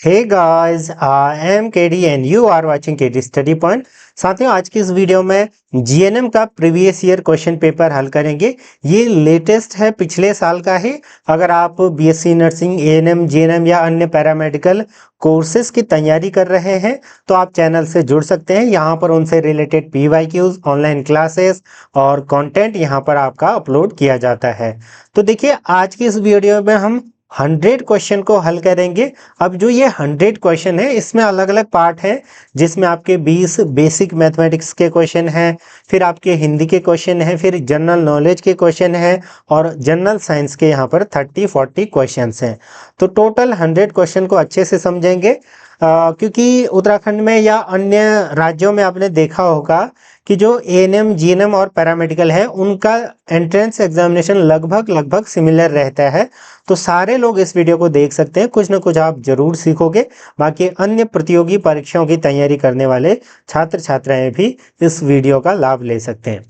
Hey guys, I am KD and you are watching KD study point. साथियों, आज की इस वीडियो में जीएनएम का प्रीवियस ईयर क्वेश्चन पेपर हल करेंगे। ये लेटेस्ट है, पिछले साल का है। अगर आप बीएससी नर्सिंग, एएनएम, जीएनएम या अन्य पैरामेडिकल कोर्सेज की तैयारी कर रहे हैं तो आप चैनल से जुड़ सकते हैं। यहाँ पर उनसे रिलेटेड पीवाईक्यूज, ऑनलाइन क्लासेस और कंटेंट यहाँ पर आपका अपलोड किया जाता है। तो देखिए, आज की इस वीडियो में हम 100 क्वेश्चन को हल करेंगे। अब जो ये 100 क्वेश्चन है, इसमें अलग अलग पार्ट है, जिसमें आपके 20 बेसिक मैथमेटिक्स के क्वेश्चन हैं, फिर आपके हिंदी के क्वेश्चन हैं, फिर जनरल नॉलेज के क्वेश्चन हैं और जनरल साइंस के यहाँ पर 30-40 क्वेश्चंस हैं। तो टोटल 100 क्वेश्चन को अच्छे से समझेंगे। क्योंकि उत्तराखंड में या अन्य राज्यों में आपने देखा होगा कि जो एएनएम, जीएनएम और पैरामेडिकल है, उनका एंट्रेंस एग्जामिनेशन लगभग सिमिलर रहता है। तो सारे लोग इस वीडियो को देख सकते हैं, कुछ ना कुछ आप जरूर सीखोगे। बाकी अन्य प्रतियोगी परीक्षाओं की तैयारी करने वाले छात्र छात्राएं भी इस वीडियो का लाभ ले सकते हैं।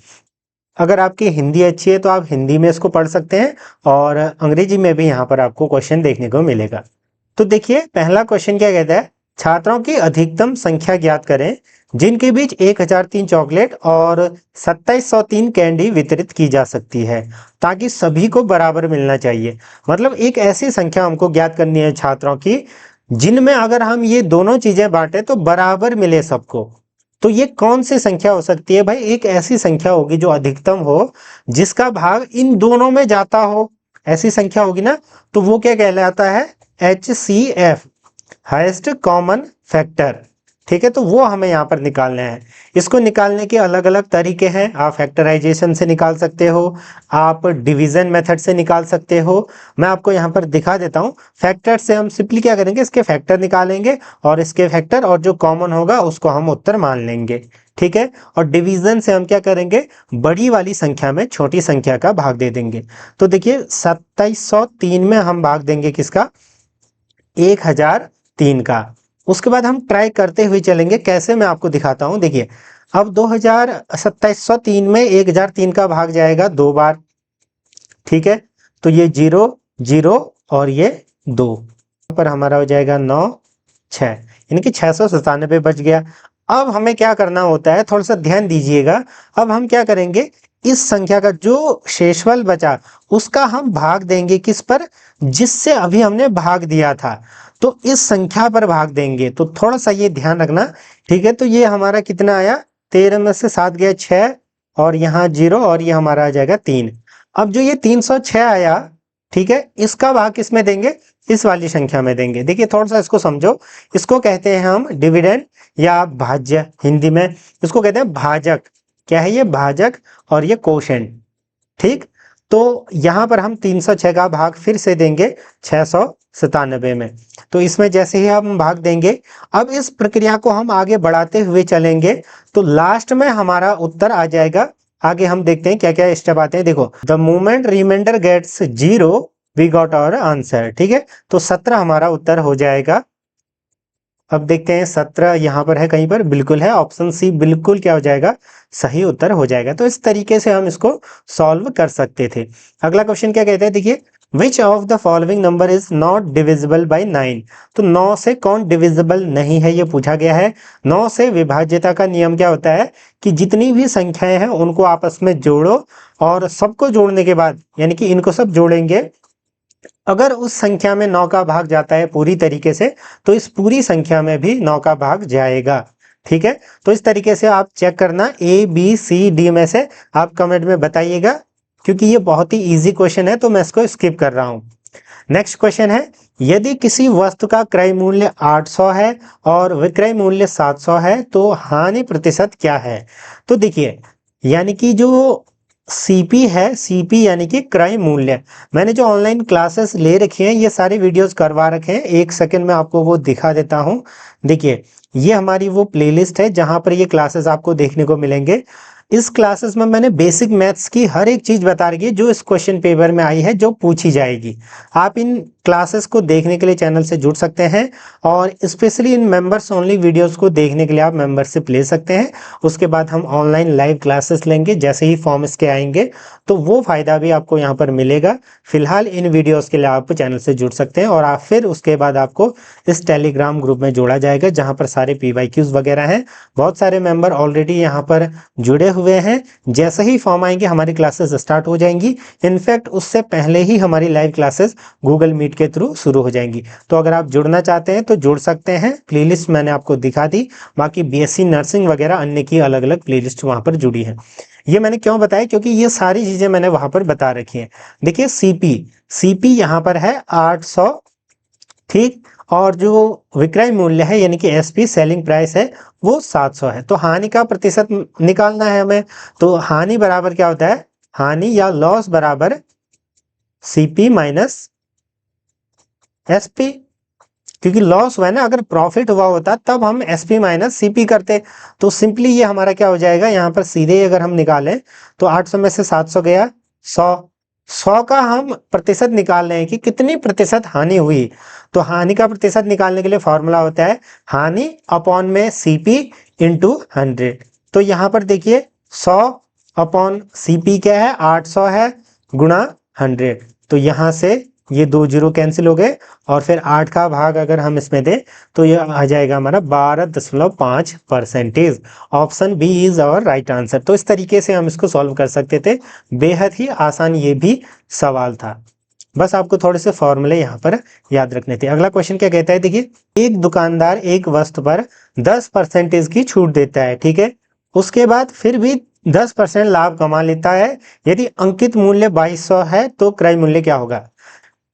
अगर आपकी हिंदी अच्छी है तो आप हिंदी में इसको पढ़ सकते हैं और अंग्रेजी में भी यहाँ पर आपको क्वेश्चन देखने को मिलेगा। तो देखिए, पहला क्वेश्चन क्या कहता है, छात्रों की अधिकतम संख्या ज्ञात करें जिनके बीच 1003 चॉकलेट और 2703 कैंडी वितरित की जा सकती है ताकि सभी को बराबर मिलना चाहिए। मतलब एक ऐसी संख्या हमको ज्ञात करनी है छात्रों की जिनमें अगर हम ये दोनों चीजें बांटे तो बराबर मिले सबको। तो ये कौन सी संख्या हो सकती है भाई? एक ऐसी संख्या होगी जो अधिकतम हो, जिसका भाग इन दोनों में जाता हो, ऐसी संख्या होगी ना। तो वो क्या कहलाता है? HCF, highest common factor. ठीक है, तो वो हमें यहाँ पर निकालना है। इसको निकालने के अलग अलग तरीके हैं। आप फैक्टराइजेशन से निकाल सकते हो, आप डिवीजन मेथड से निकाल सकते हो। मैं आपको यहाँ पर दिखा देता हूँ। फैक्टर से हम सिंपली क्या करेंगे, इसके फैक्टर निकालेंगे और इसके फैक्टर और जो कॉमन होगा उसको हम उत्तर मान लेंगे। ठीक है, और डिवीजन से हम क्या करेंगे, बड़ी वाली संख्या में छोटी संख्या का भाग दे देंगे। तो देखिए, 2703 में हम भाग देंगे किसका? 1003 का। उसके बाद हम ट्राई करते हुए चलेंगे, कैसे मैं आपको दिखाता हूं। देखिए, अब 2703 में 1003 का भाग जाएगा 2 बार। ठीक है, तो ये 0 0 और ये 2 पर हमारा हो जाएगा 9 6, यानी कि 697 बच गया। अब हमें क्या करना होता है, थोड़ा सा ध्यान दीजिएगा। अब हम क्या करेंगे, इस संख्या का जो शेषफल बचा उसका हम भाग देंगे किस पर? जिससे अभी हमने भाग दिया था, तो इस संख्या पर भाग देंगे। तो थोड़ा सा ये ध्यान रखना। ठीक है, तो ये हमारा कितना आया? 13 में से 7 गया 6 और यहाँ 0 और ये हमारा आ जाएगा 3। अब जो ये 306 आया, ठीक है, इसका भाग किस में देंगे? इस वाली संख्या में देंगे। देखिए, थोड़ा सा इसको समझो। इसको कहते हैं हम डिविडेंड या भाज्य, हिंदी में इसको कहते हैं भाजक। क्या है ये? भाजक और ये कोशेंट। ठीक, तो यहां पर हम 306 का भाग फिर से देंगे 697 में। तो इसमें जैसे ही हम भाग देंगे, अब इस प्रक्रिया को हम आगे बढ़ाते हुए चलेंगे तो लास्ट में हमारा उत्तर आ जाएगा। आगे हम देखते हैं क्या क्या स्टेप आते हैं। देखो, the moment reminder gets 0 we got our answer. ठीक है, तो 17 हमारा उत्तर हो जाएगा। अब देखते हैं 17 यहाँ पर है कहीं पर? बिल्कुल है, ऑप्शन सी बिल्कुल क्या हो जाएगा? सही उत्तर हो जाएगा। तो इस तरीके से हम इसको सॉल्व कर सकते थे। अगला क्वेश्चन क्या कहते हैं, देखिए, विच of the following number is not divisible by 9? तो 9 से कौन डिविजिबल नहीं है, ये पूछा गया है। 9 से विभाज्यता का नियम क्या होता है कि जितनी भी संख्याएं हैं उनको आपस में जोड़ो और सबको जोड़ने के बाद, यानी कि इनको सब जोड़ेंगे, अगर उस संख्या में 9 का भाग जाता है पूरी तरीके से, तो इस पूरी संख्या में भी 9 का भाग जाएगा। ठीक है, तो इस तरीके से आप चेक करना। ABCD में से आप कमेंट में बताइएगा, क्योंकि ये बहुत ही इजी क्वेश्चन है तो मैं इसको स्किप कर रहा हूं। नेक्स्ट क्वेश्चन है, यदि किसी वस्तु का क्रय मूल्य 800 है और विक्रय मूल्य 700 है तो हानि प्रतिशत क्या है? तो देखिए, यानी कि जो सीपी है, सीपी यानी कि क्रय मूल्य, मैंने जो ऑनलाइन क्लासेस ले रखी हैं ये सारे वीडियोस करवा रखे हैं। एक सेकंड में आपको वो दिखा देता हूं। देखिए, ये हमारी वो प्लेलिस्ट है जहां पर ये क्लासेस आपको देखने को मिलेंगे। इस क्लासेस में मैंने बेसिक मैथ्स की हर एक चीज बता रही है जो इस क्वेश्चन पेपर में आई है, जो पूछी जाएगी। आप इन क्लासेस को देखने के लिए चैनल से जुड़ सकते हैं और specially in members only videos को देखने के लिए आप मेंबरशिप ले सकते हैं। उसके बाद हम ऑनलाइन लाइव क्लासेस लेंगे, जैसे ही फॉर्म इसके आएंगे तो वो फायदा भी आपको यहाँ पर मिलेगा। फिलहाल इन वीडियोस के लिए आप चैनल से जुड़ सकते हैं और आप फिर उसके बाद आपको इस टेलीग्राम ग्रुप में जोड़ा जाएगा, जहाँ पर सारे PYQs वगैरह हैं। बहुत सारे मेंबर ऑलरेडी यहाँ पर जुड़े हुए हैं। जैसे ही फॉर्म आएंगे हमारी क्लासेस स्टार्ट हो जाएंगी। इनफैक्ट उससे पहले ही हमारी लाइव क्लासेस गूगल मीट के थ्रू शुरू हो जाएंगी। तो अगर आप जुड़ना चाहते हैं तो जुड़ सकते हैं। प्लेलिस्ट मैंने आपको दिखा दी, बाकी BSc नर्सिंग वगैरह अन्य की अलग अलग प्लेलिस्ट वहां पर जुड़ी है। ये मैंने क्यों बताया, क्योंकि ये सारी चीजें मैंने वहां पर बता रखी हैं। देखिए सीपी यहाँ पर है 800, ठीक, और जो विक्रय मूल्य है यानी कि SP सेलिंग प्राइस है वो 700 है। तो हानि का प्रतिशत निकालना है हमें। तो हानि बराबर क्या होता है, हानि या लॉस बराबर CP माइनस SP, क्योंकि लॉस हुआ है ना, अगर प्रॉफिट हुआ होता तब हम SP माइनस CP करते। तो सिंपली ये हमारा क्या हो जाएगा, यहाँ पर सीधे अगर हम निकालें तो 800 में से 700 गया 100 का हम प्रतिशत निकाल रहे हैं कि कितनी प्रतिशत हानि हुई। तो हानि का प्रतिशत निकालने के लिए फॉर्मूला होता है हानि अपॉन में CP इंटू 100। तो यहाँ पर देखिए 100 अपॉन CP क्या है, 800 है, गुणा 100। तो यहाँ से ये 2 जीरो कैंसिल हो गए और फिर 8 का भाग अगर हम इसमें दें तो ये आ जाएगा हमारा 12.5%। Option B is our right answer. तो इस तरीके से हम इसको सॉल्व कर सकते थे। बेहद ही आसान ये भी सवाल था, बस आपको थोड़े से फॉर्मूले यहाँ पर याद रखने थे। अगला क्वेश्चन क्या कहता है, देखिए एक दुकानदार एक वस्तु पर 10% की छूट देता है, ठीक है, उसके बाद फिर भी 10% लाभ कमा लेता है। यदि अंकित मूल्य 2200 है तो क्रय मूल्य क्या होगा।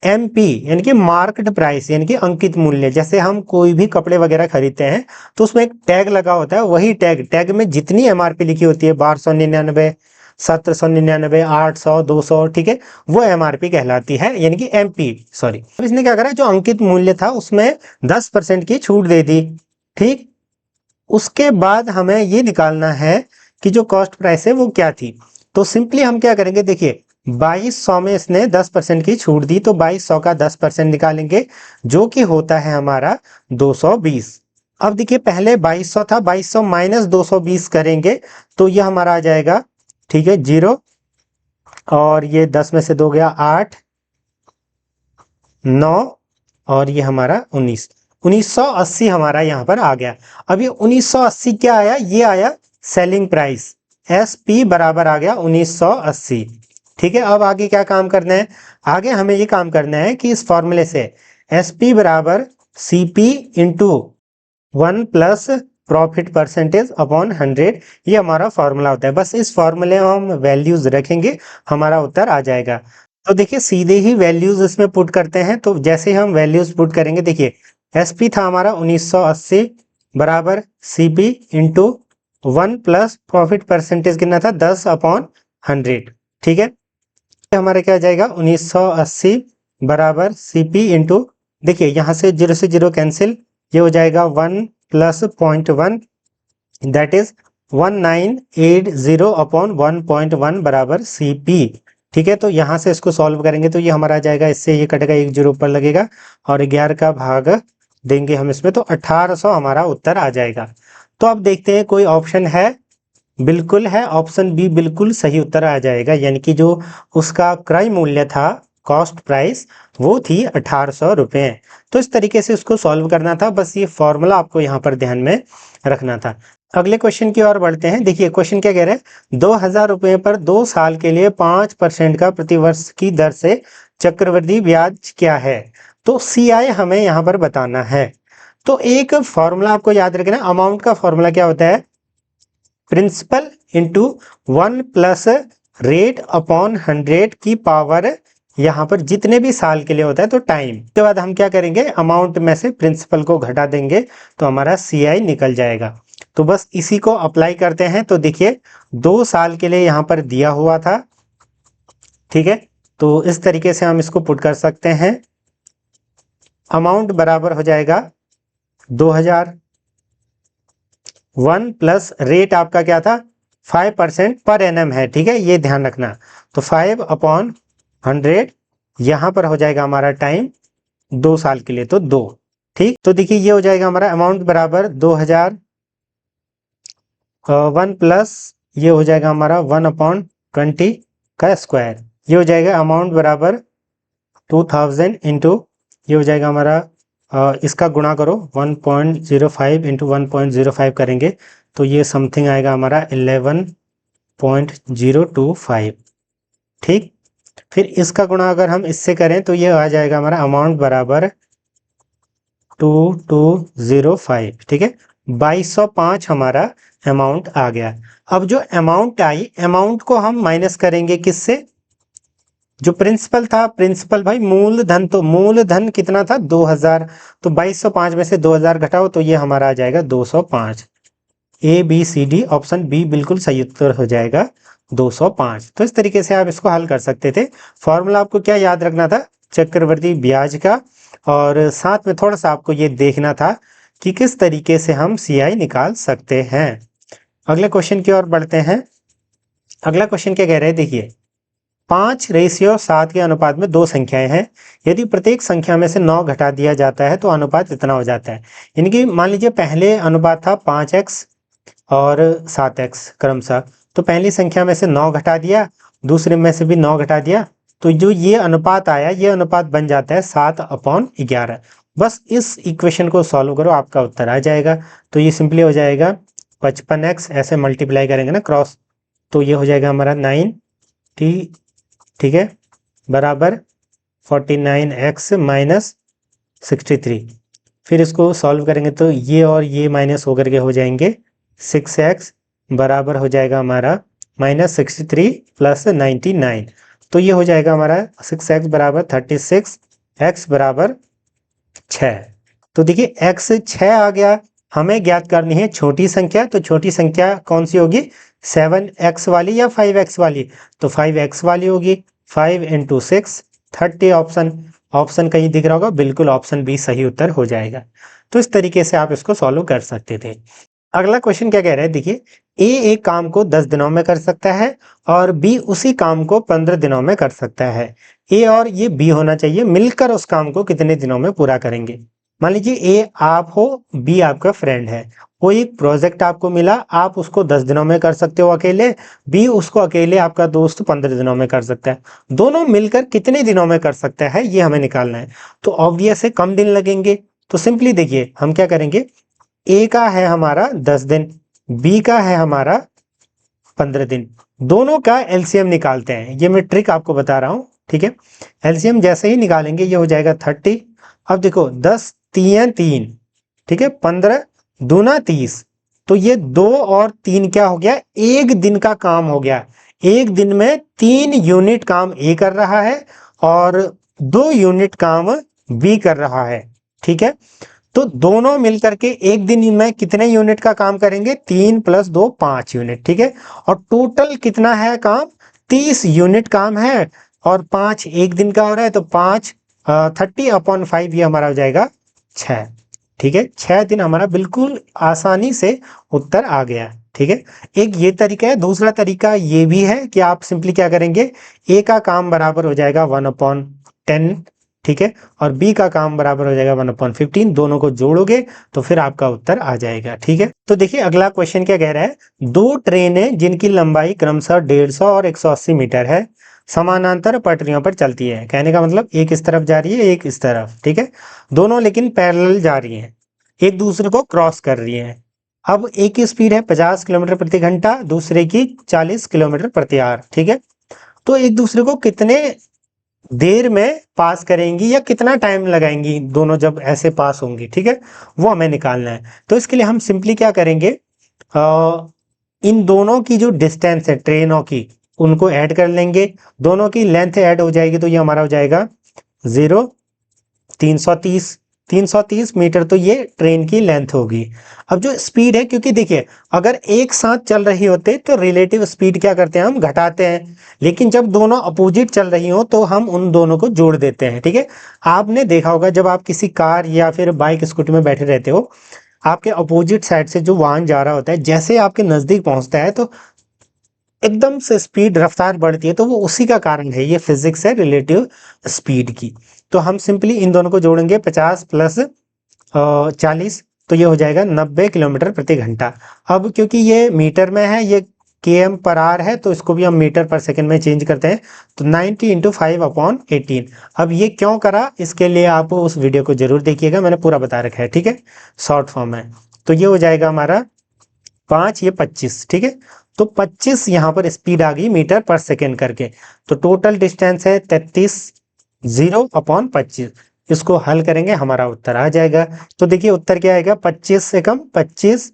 MP यानी कि मार्केट प्राइस यानी कि अंकित मूल्य। जैसे हम कोई भी कपड़े वगैरह खरीदते हैं तो उसमें एक टैग लगा होता है, वही टैग में जितनी MRP लिखी होती है 1299, 1799, 800, 200, ठीक है, वो MRP कहलाती है, यानी कि MP, सॉरी। अब इसने क्या करा, जो अंकित मूल्य था उसमें 10% की छूट दे दी, ठीक। उसके बाद हमें ये निकालना है कि जो कॉस्ट प्राइस है वो क्या थी। तो सिंपली हम क्या करेंगे, देखिए 2200 में इसने 10% की छूट दी, तो 2200 का 10% निकालेंगे जो कि होता है हमारा 220। अब देखिए पहले 2200 था, 2200 माइनस 220 करेंगे तो ये हमारा आ जाएगा, ठीक है, 0, और ये 10 में से 2 गया 8, 9, और ये हमारा 19, 1980 हमारा यहाँ पर आ गया। अब ये 1980 क्या आया, ये आया सेलिंग प्राइस, SP बराबर आ गया 1980, ठीक है। अब आगे क्या काम करना है, आगे हमें ये काम करना है कि इस फॉर्मूले से SP बराबर CP into 1 plus profit percentage upon 100, ये हमारा फॉर्मूला होता है। बस इस फॉर्मूले में हम वैल्यूज रखेंगे, हमारा उत्तर आ जाएगा। तो देखिए सीधे ही वैल्यूज इसमें पुट करते हैं। तो जैसे हम वैल्यूज पुट करेंगे, देखिए SP था हमारा 1980 बराबर CP into 1 plus profit percentage कितना था 10 अपॉन 100, ठीक है। हमारा क्या आ जाएगा 1980 बराबर CP इंटू, देखिए यहाँ से 0 से 0 कैंसिल, ये हो जाएगा 1 प्लस 0.1 दैट इज 1980 अपॉन 1.1 बराबर CP, ठीक है। तो यहाँ से इसको सॉल्व करेंगे तो ये हमारा आ जाएगा, इससे ये कटेगा, एक जीरो ऊपर लगेगा और 11 का भाग देंगे हम इसमें तो 1800 हमारा उत्तर आ जाएगा। तो अब देखते हैं कोई ऑप्शन है, बिल्कुल है, ऑप्शन बी बिल्कुल सही उत्तर आ जाएगा, यानी कि जो उसका क्रय मूल्य था, कॉस्ट प्राइस, वो थी 1800 रुपए। तो इस तरीके से उसको सॉल्व करना था, बस ये फॉर्मूला आपको यहाँ पर ध्यान में रखना था। अगले क्वेश्चन की ओर बढ़ते हैं। देखिए क्वेश्चन क्या कह रहे हैं, 2000 रुपए पर 2 साल के लिए 5% का प्रतिवर्ष की दर से चक्रवृद्धि ब्याज क्या है। तो CI हमें यहाँ पर बताना है। तो एक फॉर्मूला आपको याद रखना, अमाउंट का फॉर्मूला क्या होता है, principal into 1 plus rate upon 100 की पावर, यहाँ पर जितने भी साल के लिए होता है तो टाइम के बाद हम क्या करेंगे, अमाउंट में से प्रिंसिपल को घटा देंगे तो हमारा CI निकल जाएगा। तो बस इसी को अप्लाई करते हैं। तो देखिए 2 साल के लिए यहाँ पर दिया हुआ था, ठीक है, तो इस तरीके से हम इसको पुट कर सकते हैं। अमाउंट बराबर हो जाएगा 2000, 1 प्लस रेट आपका क्या था 5% पर एनएम है, ठीक है, ये ध्यान रखना। तो 5/100 यहाँ पर हो जाएगा हमारा टाइम 2 साल के लिए, तो 2। ठीक, तो देखिए ये हो जाएगा हमारा अमाउंट बराबर 2001 प्लस ये हो जाएगा हमारा 1/20 का स्क्वायर। ये हो जाएगा अमाउंट बराबर 2000 इंटू ये हो जाएगा हमारा इसका गुणा करो 1.05 इंटू 1.05 करेंगे तो ये समथिंग आएगा हमारा 11.025। ठीक, फिर इसका गुणा अगर हम इससे करें तो ये आ जाएगा हमारा अमाउंट बराबर 2205। ठीक है, 2205 हमारा अमाउंट आ गया। अब जो अमाउंट आई, अमाउंट को हम माइनस करेंगे किससे, जो प्रिंसिपल था, प्रिंसिपल भाई मूलधन, तो मूलधन कितना था 2000, तो 2205 में से 2000 घटाओ तो ये हमारा आ जाएगा 205। A B C D option B बिल्कुल सही उत्तर हो जाएगा 205। तो इस तरीके से आप इसको हल कर सकते थे। फॉर्मूला आपको क्या याद रखना था, चक्रवृद्धि ब्याज का, और साथ में थोड़ा सा आपको ये देखना था कि किस तरीके से हम सीआई निकाल सकते हैं। अगले क्वेश्चन की ओर बढ़ते हैं। अगला क्वेश्चन क्या कह रहे हैं, देखिए 5:7 के अनुपात में दो संख्याएं हैं, यदि प्रत्येक संख्या में से 9 घटा दिया जाता है तो अनुपात इतना हो जाता है। यानी कि मान लीजिए पहले अनुपात था 5x और 7x क्रमशः, तो पहली संख्या में से 9 घटा दिया, दूसरे में से भी 9 घटा दिया, तो जो ये अनुपात आया, ये अनुपात बन जाता है 7/11। बस इस इक्वेशन को सॉल्व करो, आपका उत्तर आ जाएगा। तो ये सिंपली हो जाएगा 55x, ऐसे मल्टीप्लाई करेंगे ना क्रॉस, तो ये हो जाएगा हमारा 9t, ठीक है, बराबर 49x माइनस 63। फिर इसको सॉल्व करेंगे तो ये और ये माइनस होकर के हो जाएंगे 6x, बराबर हो जाएगा हमारा -63 प्लस 99। तो ये हो जाएगा हमारा 6x बराबर 36, x बराबर 6। तो देखिए x 6 आ गया, हमें ज्ञात करनी है छोटी संख्या, तो छोटी संख्या कौन सी होगी, 7x वाली या 5x वाली, तो 5x वाली होगी। 5 × 6 30 ऑप्शन कहीं दिख रहा होगा, बिल्कुल ऑप्शन बी सही उत्तर हो जाएगा। तो इस तरीके से आप इसको सॉल्व कर सकते थे। अगला क्वेश्चन क्या कह रहा है, देखिए ए एक काम को 10 दिनों में कर सकता है और बी उसी काम को 15 दिनों में कर सकता है। ए और ये बी होना चाहिए, मिलकर उस काम को कितने दिनों में पूरा करेंगे। मान लीजिए ए आप हो, बी आपका फ्रेंड है, कोई प्रोजेक्ट आपको मिला, आप उसको 10 दिनों में कर सकते हो अकेले, बी उसको अकेले आपका दोस्त 15 दिनों में कर सकता है। दोनों मिलकर कितने दिनों में कर सकता है ये हमें निकालना है। तो ऑब्वियस है कम दिन लगेंगे, तो सिंपली देखिए हम क्या करेंगे, ए का है हमारा 10 दिन, बी का है हमारा 15 दिन, दोनों का एलसीएम निकालते हैं। ये मैं ट्रिक आपको बता रहा हूं, ठीक है। एलसीएम जैसे ही निकालेंगे ये हो जाएगा 30। अब देखो 10 3 3, ठीक है, 15 दूना 30, तो ये 2 और 3 क्या हो गया, एक दिन का काम हो गया। एक दिन में 3 यूनिट काम ए कर रहा है और 2 यूनिट काम बी कर रहा है, ठीक है। तो दोनों मिलकर के एक दिन में कितने यूनिट का काम करेंगे, 3 + 2 5 यूनिट, ठीक है। और टोटल कितना है काम, 30 यूनिट काम है, और 5 एक दिन का हो रहा है, तो 30/5 ये हमारा हो जाएगा 6, ठीक है। 6 दिन हमारा बिल्कुल आसानी से उत्तर आ गया, ठीक है। एक ये तरीका है। दूसरा तरीका ये भी है कि आप सिंपली क्या करेंगे, ए का काम बराबर हो जाएगा 1/10, ठीक है, और बी का काम बराबर हो जाएगा 1/15, दोनों को जोड़ोगे तो फिर आपका उत्तर आ जाएगा, ठीक है। तो देखिए अगला क्वेश्चन क्या कह रहा है, 2 ट्रेनें जिनकी लंबाई क्रमशः 150 और 180 मीटर है समानांतर पटरियों पर चलती है। कहने का मतलब एक इस तरफ जा रही है, एक इस तरफ, ठीक है, दोनों लेकिन पैरेलल जा रही हैं, एक दूसरे को क्रॉस कर रही हैं। अब एक की स्पीड है 50 किलोमीटर प्रति घंटा, दूसरे की 40 किलोमीटर प्रति आवर, ठीक है। तो एक दूसरे को कितने देर में पास करेंगी या कितना टाइम लगाएंगी दोनों जब ऐसे पास होंगी, ठीक है, वो हमें निकालना है। तो इसके लिए हम सिंपली क्या करेंगे, इन दोनों की जो डिस्टेंस है ट्रेनों की, उनको ऐड कर लेंगे, दोनों की लेंथ ऐड हो जाएगी, तो ये हमारा हो जाएगा 0 330 मीटर, तो ये ट्रेन की लेंथ होगी। अब जो स्पीड है, क्योंकि देखिए अगर एक साथ चल रही होते तो रिलेटिव स्पीड क्या करते हैं, हम घटाते हैं, लेकिन जब दोनों अपोजिट चल रही हो तो हम उन दोनों को जोड़ देते हैं, ठीक है। आपने देखा होगा जब आप किसी कार या फिर बाइक स्कूटी में बैठे रहते हो, आपके अपोजिट साइड से जो वाहन जा रहा होता है, जैसे आपके नजदीक पहुंचता है तो एकदम से स्पीड रफ्तार बढ़ती है, तो वो उसी का कारण है, ये फिजिक्स है रिलेटिव स्पीड की। तो हम सिंपली इन दोनों को जोड़ेंगे, 50 प्लस 40, तो ये हो जाएगा 90 किलोमीटर प्रति घंटा। अब क्योंकि ये मीटर में है, ये km पर आर है, तो इसको भी हम मीटर पर सेकंड में चेंज करते हैं, तो 90 इंटू 5/18। अब ये क्यों करा, इसके लिए आप उस वीडियो को जरूर देखिएगा, मैंने पूरा बता रखा है, ठीक है, शॉर्ट फॉर्म में। तो ये हो जाएगा हमारा 5, ये 25, ठीक है। तो 25 यहाँ पर स्पीड आ गई मीटर पर सेकेंड करके, तो टोटल डिस्टेंस है 33, 0/25। इसको हल करेंगे, हमारा उत्तर आ जाएगा। तो देखिए उत्तर क्या आएगा, 25 से कम 25,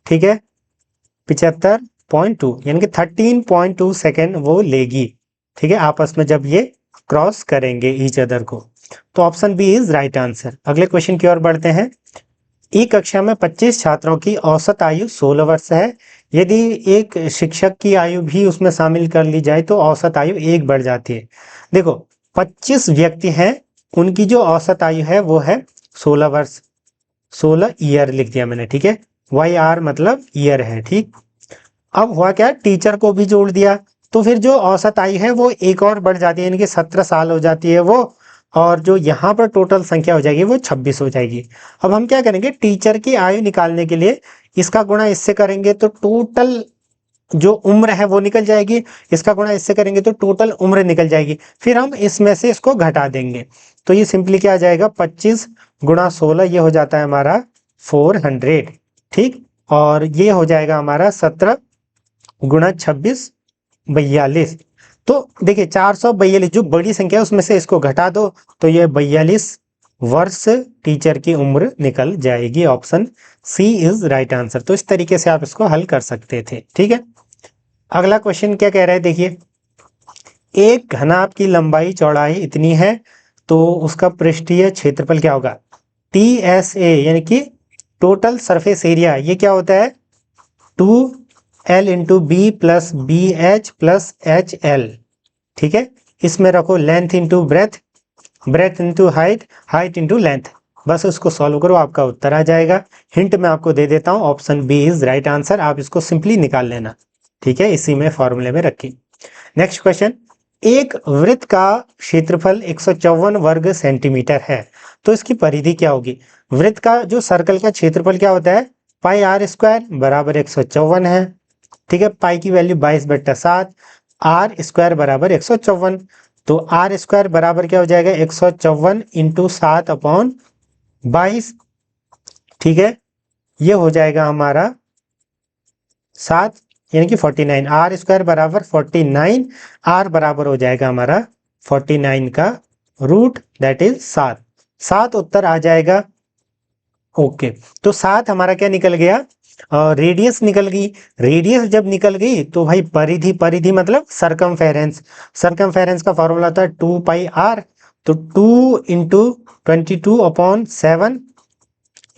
ठीक है, 75.2, यानी कि 13.2 सेकेंड वो लेगी, ठीक है, आपस में जब ये क्रॉस करेंगे ईच अदर को। तो option B is right answer. अगले क्वेश्चन की ओर बढ़ते हैं। एक कक्षा में 25 छात्रों की औसत आयु 16 वर्ष है। यदि एक शिक्षक की आयु भी उसमें शामिल कर ली जाए तो औसत आयु 1 बढ़ जाती है। देखो 25 व्यक्ति हैं, उनकी जो औसत आयु है वो है 16 वर्ष, 16 ईयर लिख दिया मैंने, ठीक है, वाई आर मतलब ईयर है, ठीक। अब हुआ क्या, टीचर को भी जोड़ दिया, तो फिर जो औसत आयु है वो एक और बढ़ जाती है, यानी कि 17 साल हो जाती है वो, और जो यहाँ पर टोटल संख्या हो जाएगी वो 26 हो जाएगी। अब हम क्या करेंगे, टीचर की आयु निकालने के लिए इसका गुणा इससे करेंगे तो टोटल जो उम्र है वो निकल जाएगी, इसका गुणा इससे करेंगे तो टोटल उम्र निकल जाएगी, फिर हम इसमें से इसको घटा देंगे। तो ये सिंपली क्या आ जाएगा, 25 गुणा 16, ये हो जाता है हमारा 400, ठीक। और ये हो जाएगा हमारा 17 गुणा 26, 42। तो देखिए 442 जो बड़ी संख्या है उसमें से इसको घटा दो, तो ये 42 वर्ष टीचर की उम्र निकल जाएगी। Option C is right answer. तो इस तरीके से आप इसको हल कर सकते थे, ठीक है। अगला क्वेश्चन क्या कह रहा है, देखिए एक घनाभ की लंबाई चौड़ाई इतनी है तो उसका पृष्ठीय क्षेत्रफल क्या होगा, TSA यानी कि टोटल सरफेस एरिया, ये क्या होता है 2L into B plus BH plus HL, ठीक है। इसमें रखो length into breadth, breadth into height, height into length. बस उसको सॉल्व करो, आपका उत्तर आ जाएगा। हिंट मैं आपको दे देता हूं, option B is right answer. आप इसको सिंपली निकाल लेना, ठीक है, इसी में फॉर्मूले में रखी। नेक्स्ट क्वेश्चन, एक वृत्त का क्षेत्रफल 154 वर्ग सेंटीमीटर है, तो इसकी परिधि क्या होगी। वृत्त का जो सर्कल का क्षेत्रफल क्या होता है, पाई आर स्क्वायर बराबर 154 है, ठीक है। पाई की वैल्यू 22/7, आर स्क्वायर बराबर 154, तो आर स्क्वायर बराबर क्या हो जाएगा 154 इंटू 7/22, ठीक है। ये हो जाएगा हमारा 7 यानी कि 49, आर स्क्वायर बराबर 49, आर बराबर हो जाएगा हमारा 49 का रूट, दैट इज 7। 7 उत्तर आ जाएगा, ओके। तो 7 हमारा क्या निकल गया, रेडियस निकल गई। रेडियस जब निकल गई तो भाई परिधि, परिधि मतलब सरकमफेरेंस, सरकमफेरेंस का फॉर्मूला था 2πr, तो 2 इंटू 22/7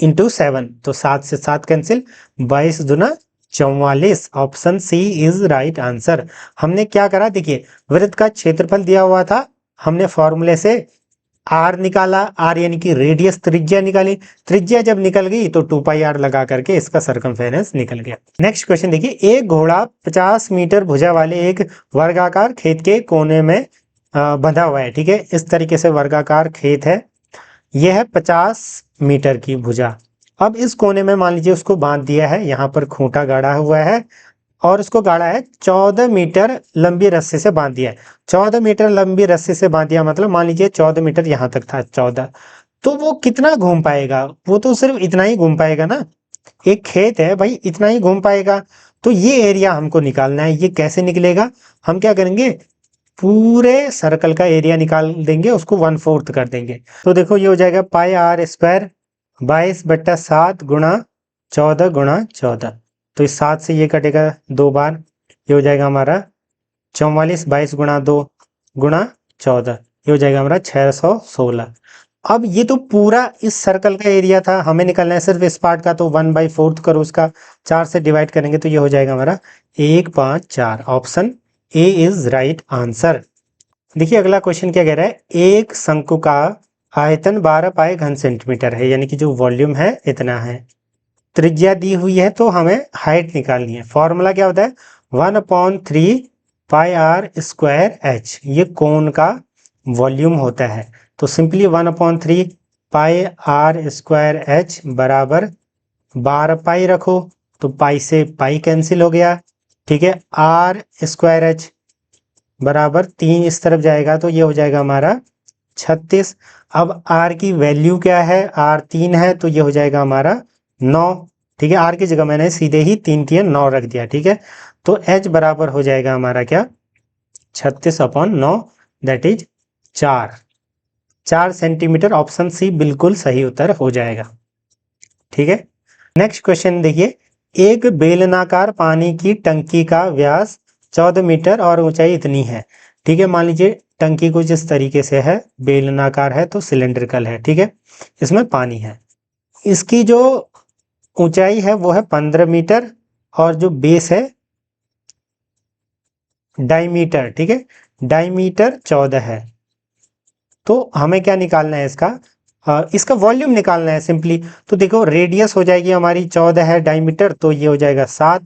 इंटू 7, तो 7 से 7 कैंसिल, 22 दुना 44। Option C is right answer. हमने क्या करा, देखिए वृत्त का क्षेत्रफल दिया हुआ था, हमने फॉर्मूले से आर निकाला, आर यानी कि रेडियस, त्रिज्या निकाली, त्रिज्या जब निकल गई तो 2πr लगा करके इसका सरकमफेरेंस निकल गया। नेक्स्ट क्वेश्चन देखिए, एक घोड़ा 50 मीटर भुजा वाले एक वर्गाकार खेत के कोने में बंधा हुआ है, ठीक है। इस तरीके से वर्गाकार खेत है, यह है 50 मीटर की भुजा। अब इस कोने में मान लीजिए उसको बांध दिया है, यहाँ पर खूंटा गाड़ा हुआ है और उसको गाड़ा है 14 मीटर लंबी रस्सी से बांध दिया है। 14 मीटर लंबी रस्सी से बांध दिया मतलब मान लीजिए 14 मीटर यहाँ तक था, 14, तो वो कितना घूम पाएगा, वो तो सिर्फ इतना ही घूम पाएगा ना, एक खेत है भाई, इतना ही घूम पाएगा। तो ये एरिया हमको निकालना है, ये कैसे निकलेगा, हम क्या करेंगे, पूरे सर्कल का एरिया निकाल देंगे, उसको 1/4 कर देंगे। तो देखो ये हो जाएगा पाई आर स्क्वायर 22/7 गुणा 14 गुणा 14, तो इस 7 से ये कटेगा 2 बार, ये हो जाएगा हमारा 44, 22 गुणा 2 गुणा 14, ये हो जाएगा हमारा 616। अब ये तो पूरा इस सर्कल का एरिया था, हमें निकालना है सिर्फ इस पार्ट का, तो 1/4 करो उसका, 4 से डिवाइड करेंगे तो ये हो जाएगा हमारा 154। Option A is right answer. देखिए अगला क्वेश्चन क्या कह रहा है, एक शंकु का आयतन 12 पाई घन सेंटीमीटर है, यानी कि जो वॉल्यूम है इतना है, त्रिज्या दी हुई है तो हमें हाइट निकालनी है। फॉर्मूला क्या होता है 1/3 पाई आर स्क्वायर एच, ये कोण का वॉल्यूम होता है। तो simply 1/3 pi r square h बराबर 12 पाई रखो, तो पाई से पाई कैंसिल हो गया, ठीक है। आर स्क्वायर एच बराबर 3 इस तरफ जाएगा तो ये हो जाएगा हमारा 36। अब आर की वैल्यू क्या है, आर 3 है तो ये हो जाएगा हमारा 9, ठीक है। आर की जगह मैंने सीधे ही 3×9 रख दिया, ठीक है। तो एच बराबर हो जाएगा हमारा क्या, 36/9, that is 4 centimetre. Option C बिल्कुल सही उत्तर हो जाएगा, ठीक है। नेक्स्ट क्वेश्चन देखिए, एक बेलनाकार पानी की टंकी का व्यास 14 मीटर और ऊंचाई इतनी है, ठीक है। मान लीजिए टंकी कुछ इस तरीके से है, बेलनाकार है तो सिलेंड्रिकल है, ठीक है। इसमें पानी है, इसकी जो ऊंचाई है वो है 15 मीटर और जो बेस है डायमीटर, ठीक है, डायमीटर 14 है। तो हमें क्या निकालना है इसका, इसका वॉल्यूम निकालना है सिंपली। तो देखो रेडियस हो जाएगी हमारी 14 है डायमीटर, तो ये हो जाएगा 7।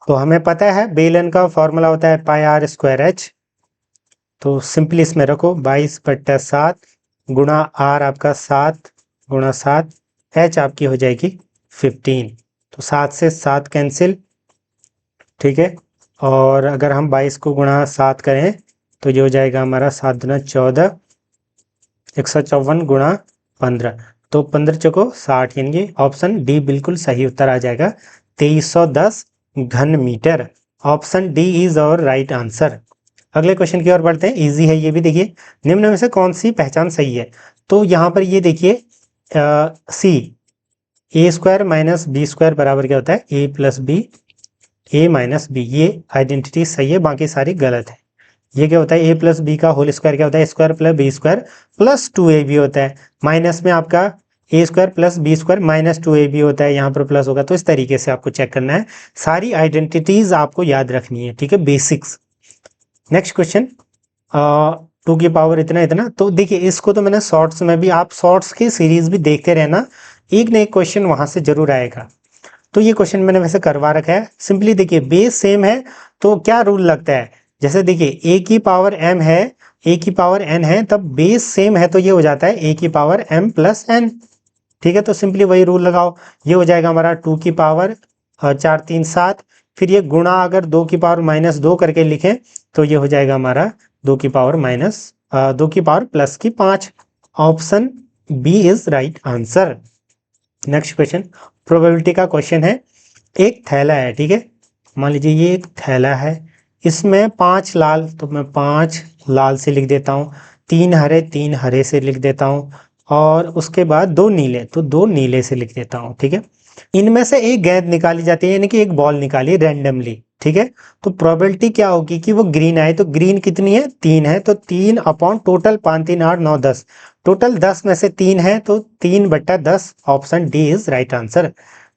तो हमें पता है बेलन का फॉर्मूला होता है पाई आर स्क्वायर एच, तो सिंपली इसमें रखो 22/7 गुणा आर आपका 7 गुणा 7, एच आपकी हो जाएगी 15। तो 7 से 7 कैंसिल, ठीक है। और अगर हम 22 को गुणा 7 करें तो ये हो जाएगा हमारा 7 गुना 14, 154 गुणा 15, तो 15 चौको 60, यानी कि ऑप्शन डी बिल्कुल सही उत्तर आ जाएगा, 2310 घन मीटर। ऑप्शन डी इज और राइट आंसर। अगले क्वेश्चन की ओर बढ़ते हैं, इजी है ये भी। देखिए निम्न में से कौन सी पहचान सही है, तो यहाँ पर ये देखिए सी, ए स्क्वायर माइनस बी स्क्वायर बराबर क्या होता है, A plus B, A minus B, ये आइडेंटिटी सही है, बाकी सारी गलत है। ये क्या होता है, ए प्लस बी का होल स्क्वायर क्या होता है, square plus B square plus 2ab होता है। माइनस में आपका A square plus B square minus 2ab होता है, यहाँ पर प्लस होगा। तो इस तरीके से आपको चेक करना है, सारी आइडेंटिटीज आपको याद रखनी है, ठीक है, बेसिक्स। नेक्स्ट क्वेश्चन, 2 की पावर इतना इतना। तो देखिए इसको तो मैंने शॉर्ट्स में भी, आप शॉर्ट्स की सीरीज भी देखते रहना, एक न एक क्वेश्चन वहां से जरूर आएगा। तो ये क्वेश्चन मैंने वैसे करवा रखा है। सिंपली देखिए बेस सेम है तो क्या रूल लगता है, जैसे देखिए ए की पावर m है, ए की पावर n है, तब बेस सेम है तो ये हो जाता है ए की पावर m प्लस n, ठीक है। तो सिंपली वही रूल लगाओ, ये हो जाएगा हमारा 2 की पावर 4 3 7, फिर ये गुणा अगर 2 की पावर -2 करके लिखें तो ये हो जाएगा हमारा 2 की पावर -2 की पावर प्लस की 5। Option B is right answer. Next question probability का क्वेश्चन है, एक थैला है, ठीक है। मान लीजिए ये एक थैला है, इसमें 5 लाल, तो मैं 5 लाल से लिख देता हूँ, 3 हरे से लिख देता हूँ, और उसके बाद 2 नीले, तो 2 नीले से लिख देता हूँ, ठीक है। इनमें से एक गेंद निकाली जाती है, यानी कि एक बॉल निकाली रैंडमली, ठीक है। तो प्रोबेबिलिटी क्या होगी कि वो ग्रीन आए, तो ग्रीन कितनी है, 3 है, तो 3 अपॉन टोटल 5 3 8 9 10, टोटल 10 में से 3 है तो 3/10। Option D is right answer,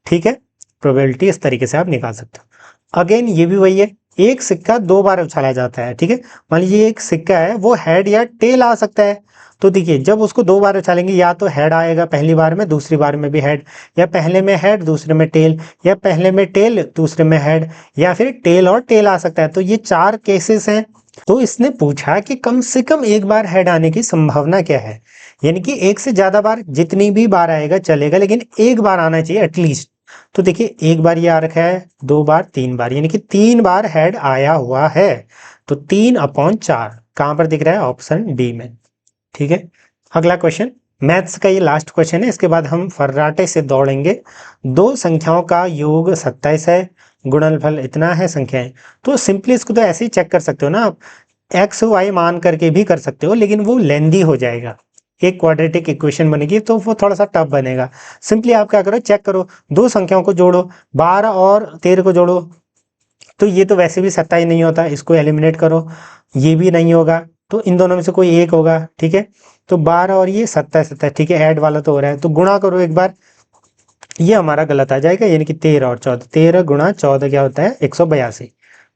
ठीक है। प्रोबेबिलिटी इस तरीके से आप निकाल सकते हो। अगेन ये भी वही है, एक सिक्का 2 बार उछाला जाता है, ठीक है। मान लीजिए एक सिक्का है, वो हेड या टेल आ सकता है। तो देखिए जब उसको 2 बार उछालेंगे, या तो हेड आएगा पहली बार में, दूसरी बार में भी हेड, या पहले में हेड दूसरे में टेल, या पहले में टेल दूसरे में हेड, या फिर टेल और टेल आ सकता है। तो ये 4 केसेस हैं। तो इसने पूछा कि कम से कम एक बार हेड आने की संभावना क्या है, यानी कि एक से ज्यादा बार, जितनी भी बार आएगा चलेगा, लेकिन एक बार आना चाहिए एटलीस्ट। तो देखिए एक बार ये आ रखा है, 2 बार, 3 बार, यानी कि 3 बार हेड आया हुआ है। तो 3/4 कहां पर दिख रहा है, ऑप्शन डी में, ठीक है। अगला क्वेश्चन मैथ्स का ये लास्ट क्वेश्चन है, इसके बाद हम फर्राटे से दौड़ेंगे। 2 संख्याओं का योग 27 है, गुणनफल इतना है संख्याएं। तो सिंपली इसको तो ऐसे ही चेक कर सकते हो ना आप, एक्स वाई मान करके भी कर सकते हो, लेकिन वो लेंदी हो जाएगा, एक क्वाड्रेटिक इक्वेशन बनेगी तो वो थोड़ा सा टफ बनेगा। सिंपली आप क्या करो, चेक करो, 2 संख्याओं को जोड़ो, 12 और 13 को जोड़ो, तो ये तो वैसे भी 27 नहीं होता, इसको एलिमिनेट करो, ये भी नहीं होगा, तो इन दोनों में से कोई एक होगा, ठीक है। तो 12 और ये 27, ठीक है, ऐड वाला तो हो रहा है, तो गुणा करो एक बार, ये हमारा गलत आ जाएगा, यानी कि 13 और 14, 13 गुणा 14 क्या होता है, 182।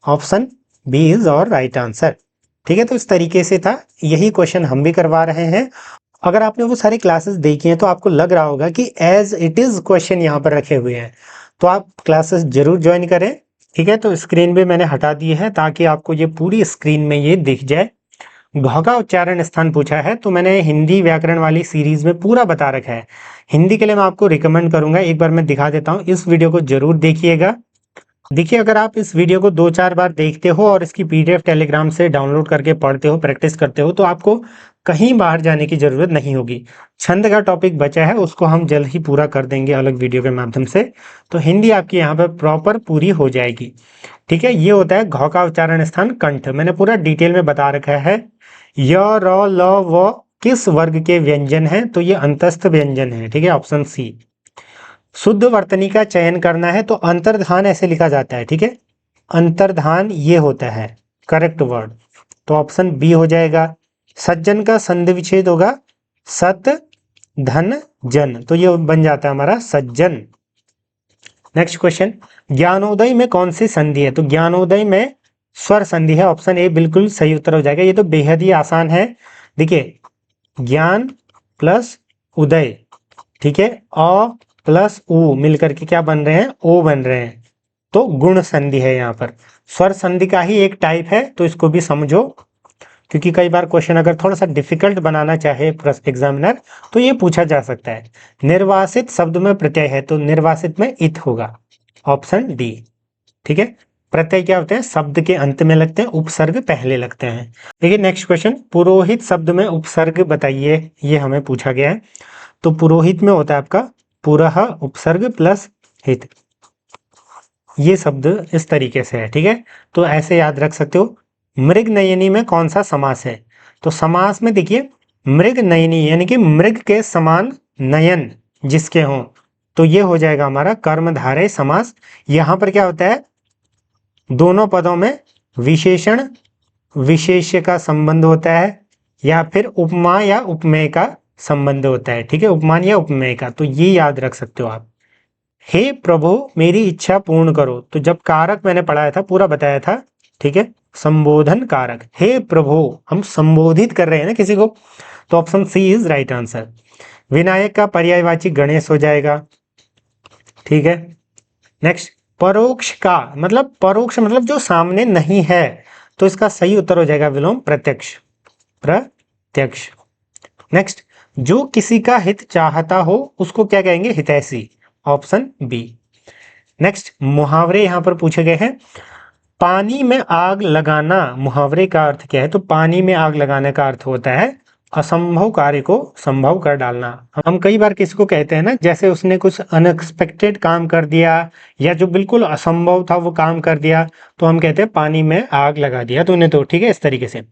ऑप्शन बी इज और राइट आंसर, ठीक है। तो इस तरीके से था, यही क्वेश्चन हम भी करवा रहे हैं। अगर आपने वो सारी क्लासेस देखी हैं तो आपको लग रहा होगा कि एज इट इज क्वेश्चन यहाँ पर रखे हुए हैं, तो आप क्लासेस जरूर ज्वाइन करें। ठीक है, तो स्क्रीन पे मैंने हटा दी है ताकि आपको ये पूरी स्क्रीन में ये दिख जाए। घ का उच्चारण स्थान पूछा है, तो मैंने हिंदी व्याकरण वाली सीरीज में पूरा बता रखा है। हिंदी के लिए मैं आपको रिकमेंड करूंगा, एक बार मैं दिखा देता हूँ, इस वीडियो को जरूर देखिएगा। देखिए, अगर आप इस वीडियो को 2-4 बार देखते हो और इसकी पीडीएफ टेलीग्राम से डाउनलोड करके पढ़ते हो, प्रैक्टिस करते हो, तो आपको कहीं बाहर जाने की जरूरत नहीं होगी। छंद का टॉपिक बचा है, उसको हम जल्द ही पूरा कर देंगे अलग वीडियो के माध्यम से। तो हिंदी आपकी यहाँ पर प्रॉपर पूरी हो जाएगी। ठीक है, ये होता है घ का उच्चारण स्थान कंठ। मैंने पूरा डिटेल में बता रखा है। य, र, ल, व किस वर्ग के व्यंजन हैं? तो ये अंतस्थ व्यंजन है। ठीक है, ऑप्शन सी। शुद्ध वर्तनी का चयन करना है, तो अंतर्धान ऐसे लिखा जाता है। ठीक है, अंतर्धान ये होता है करेक्ट वर्ड, तो ऑप्शन बी हो जाएगा। सज्जन का संधि विच्छेद होगा सत धन जन, तो ये बन जाता है हमारा सज्जन। नेक्स्ट क्वेश्चन, ज्ञानोदय में कौन सी संधि है? तो ज्ञानोदय में स्वर संधि है, ऑप्शन ए बिल्कुल सही उत्तर हो जाएगा। ये तो बेहद ही आसान है। देखिए, ज्ञान प्लस उदय, ठीक है, अ प्लस उ मिलकर के क्या बन रहे हैं? ओ बन रहे हैं, तो गुण संधि है। यहाँ पर स्वर संधि का ही एक टाइप है, तो इसको भी समझो, क्योंकि कई बार क्वेश्चन अगर थोड़ा सा डिफिकल्ट बनाना चाहे एग्जामिनर, तो ये पूछा जा सकता है। निर्वासित शब्द में प्रत्यय है, तो निर्वासित में इत होगा, ऑप्शन डी। ठीक है, प्रत्यय क्या होते हैं? शब्द के अंत में लगते हैं, उपसर्ग पहले लगते हैं। देखिए नेक्स्ट क्वेश्चन, पुरोहित शब्द में उपसर्ग बताइए, ये हमें पूछा गया है। तो पुरोहित में होता है आपका पुरः उपसर्ग प्लस हित, ये शब्द इस तरीके से है। ठीक है, तो ऐसे याद रख सकते हो। मृग नयनी में कौन सा समास है? तो समास में देखिए, मृग नयनी यानी कि मृग के समान नयन जिसके हों, तो ये हो जाएगा हमारा कर्मधारय समास। यहां पर क्या होता है? दोनों पदों में विशेषण विशेष्य का संबंध होता है, या फिर उपमा या उपमेय का संबंध होता है। ठीक है, उपमान या उपमेय का, तो ये याद रख सकते हो आप। हे प्रभु मेरी इच्छा पूर्ण करो, तो जब कारक मैंने पढ़ाया था, पूरा बताया था। ठीक है, संबोधन कारक, हे प्रभु, हम संबोधित कर रहे हैं ना किसी को, तो option C is right answer. Vinayak का पर्यायवाची गणेश हो जाएगा। ठीक है, नेक्स्ट, परोक्ष का मतलब, परोक्ष मतलब जो सामने नहीं है, तो इसका सही उत्तर हो जाएगा विलोम प्रत्यक्ष, प्रत्यक्ष। नेक्स्ट, जो किसी का हित चाहता हो उसको क्या कहेंगे? हितैषी, ऑप्शन बी। नेक्स्ट, मुहावरे यहां पर पूछे गए हैं। पानी में आग लगाना, मुहावरे का अर्थ क्या है? तो पानी में आग लगाने का अर्थ होता है असंभव कार्य को संभव कर डालना। हम कई बार किसी को कहते हैं ना, जैसे उसने कुछ अनएक्सपेक्टेड काम कर दिया, या जो बिल्कुल असंभव था वो काम कर दिया, तो हम कहते हैं पानी में आग लगा दिया तूने तो। ठीक है, इस तरीके से।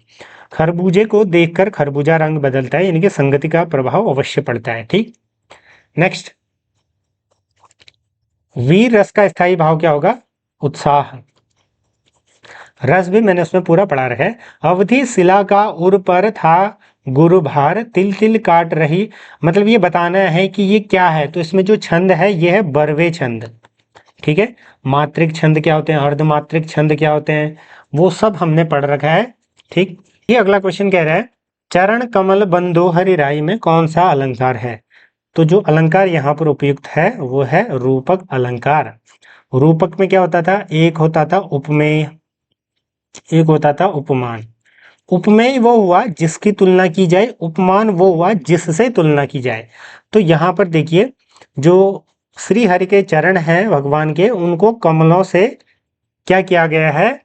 खरबूजे को देखकर खरबूजा रंग बदलता है, यानी कि संगति का प्रभाव अवश्य पड़ता है। ठीक, नेक्स्ट, वीर रस का स्थायी भाव क्या होगा? उत्साह। रस भी मैंने उसमें पूरा पढ़ा रखा है। अवधि शिला का उर पर था गुरु भार, तिल तिल काट रही, मतलब ये बताना है कि ये क्या है। तो इसमें जो छंद है ये है बरवे छंद। ठीक है, मात्रिक छंद क्या होते हैं, अर्धमात्रिक छंद क्या होते हैं, वो सब हमने पढ़ रखा है। ठीक, ये अगला क्वेश्चन कह रहा है, चरण कमल बंधु हरि राई में कौन सा अलंकार है? तो जो अलंकार यहाँ पर उपयुक्त है वो है रूपक अलंकार। रूपक में क्या होता था? एक होता था उपमेय, एक होता था उपमान। उपमेय वो हुआ जिसकी तुलना की जाए, उपमान वो हुआ जिससे तुलना की जाए। तो यहाँ पर देखिए, जो श्री हरि के चरण हैं भगवान के, उनको कमलों से क्या किया गया है?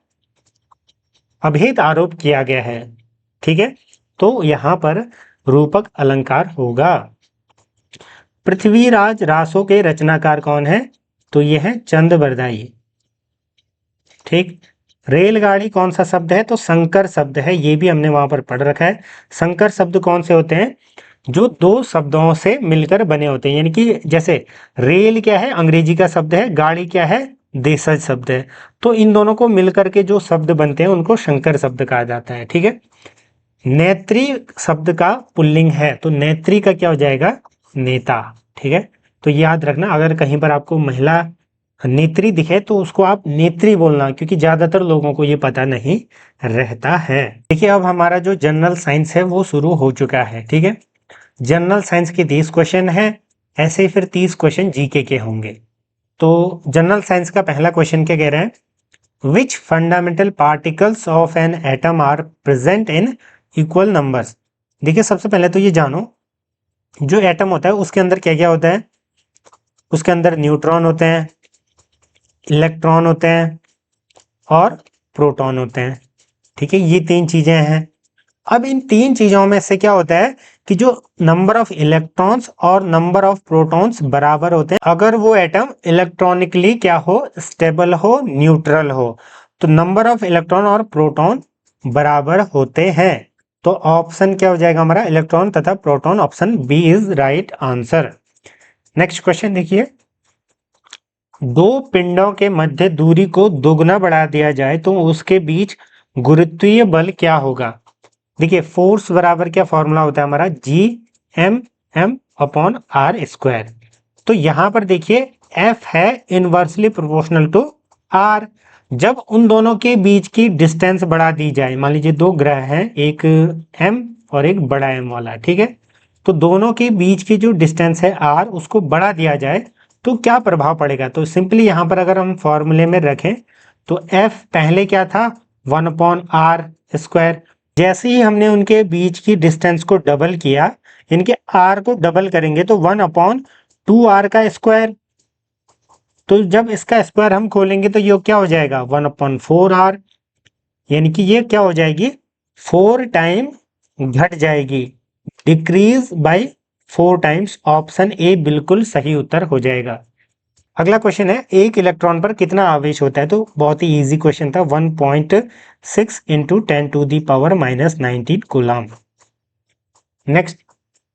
अभेद आरोप किया गया है। ठीक है, तो यहाँ पर रूपक अलंकार होगा। पृथ्वीराज रासों के रचनाकार कौन है? तो ये है चंद बरदाई। ठीक, रेलगाड़ी कौन सा शब्द है? तो संकर शब्द है, ये भी हमने वहां पर पढ़ रखा है। संकर शब्द कौन से होते हैं? जो दो शब्दों से मिलकर बने होते हैं, यानी कि जैसे रेल क्या है? अंग्रेजी का शब्द है, गाड़ी क्या है? देशज शब्द है। तो इन दोनों को मिलकर के जो शब्द बनते हैं उनको संकर शब्द कहा जाता है। ठीक है, नेत्री शब्द का पुल्लिंग है, तो नेत्री का क्या हो जाएगा? नेता। ठीक है, तो याद रखना, अगर कहीं पर आपको महिला नेत्री दिखे तो उसको आप नेत्री बोलना, क्योंकि ज्यादातर लोगों को ये पता नहीं रहता है। देखिए, अब हमारा जो जनरल साइंस है वो शुरू हो चुका है। ठीक है, जनरल साइंस के 30 क्वेश्चन है, ऐसे ही फिर 30 क्वेश्चन जीके के होंगे। तो जनरल साइंस का पहला क्वेश्चन क्या कह रहे हैं? Which fundamental particles of an atom are present in equal numbers. देखिए सबसे पहले तो ये जानो जो एटम होता है उसके अंदर क्या क्या होता है। उसके अंदर न्यूट्रॉन होते हैं, इलेक्ट्रॉन होते हैं और प्रोटॉन होते हैं। ठीक है, ये तीन चीजें हैं। अब इन तीन चीजों में से क्या होता है कि जो नंबर ऑफ इलेक्ट्रॉन्स और नंबर ऑफ प्रोटॉन्स बराबर होते हैं अगर वो एटम इलेक्ट्रॉनिकली क्या हो, स्टेबल हो, न्यूट्रल हो। तो नंबर ऑफ इलेक्ट्रॉन और प्रोटॉन बराबर होते हैं। तो ऑप्शन क्या हो जाएगा हमारा, इलेक्ट्रॉन तथा proton. Option B is right answer. Next question देखिए, दो पिंडों के मध्य दूरी को दोगुना बढ़ा दिया जाए तो उसके बीच गुरुत्वीय बल क्या होगा। देखिए फोर्स बराबर क्या फॉर्मूला होता है हमारा, G(m)/r²। तो यहां पर देखिए F है इनवर्सली प्रोपोर्शनल टू R। जब उन दोनों के बीच की डिस्टेंस बढ़ा दी जाए, मान लीजिए दो ग्रह हैं, एक M और एक बड़ा M वाला, ठीक है। तो दोनों के बीच की जो डिस्टेंस है R उसको बढ़ा दिया जाए तो क्या प्रभाव पड़ेगा। तो सिंपली यहां पर अगर हम फॉर्मूले में रखें तो F पहले क्या था, 1/r²। जैसे ही हमने उनके बीच की डिस्टेंस को डबल किया, इनके r को डबल करेंगे तो 1/2r का स्क्वायर। तो जब इसका स्क्वायर हम खोलेंगे तो ये क्या हो जाएगा, 1/4r। यानी कि ये क्या हो जाएगी, 4 टाइम घट जाएगी, decrease by 4 times. Option A बिल्कुल सही उत्तर हो जाएगा। अगला क्वेश्चन है, एक इलेक्ट्रॉन पर कितना आवेश होता है। तो बहुत ही इजी क्वेश्चन था, 1.6 into 10⁻⁻19 coulomb. Next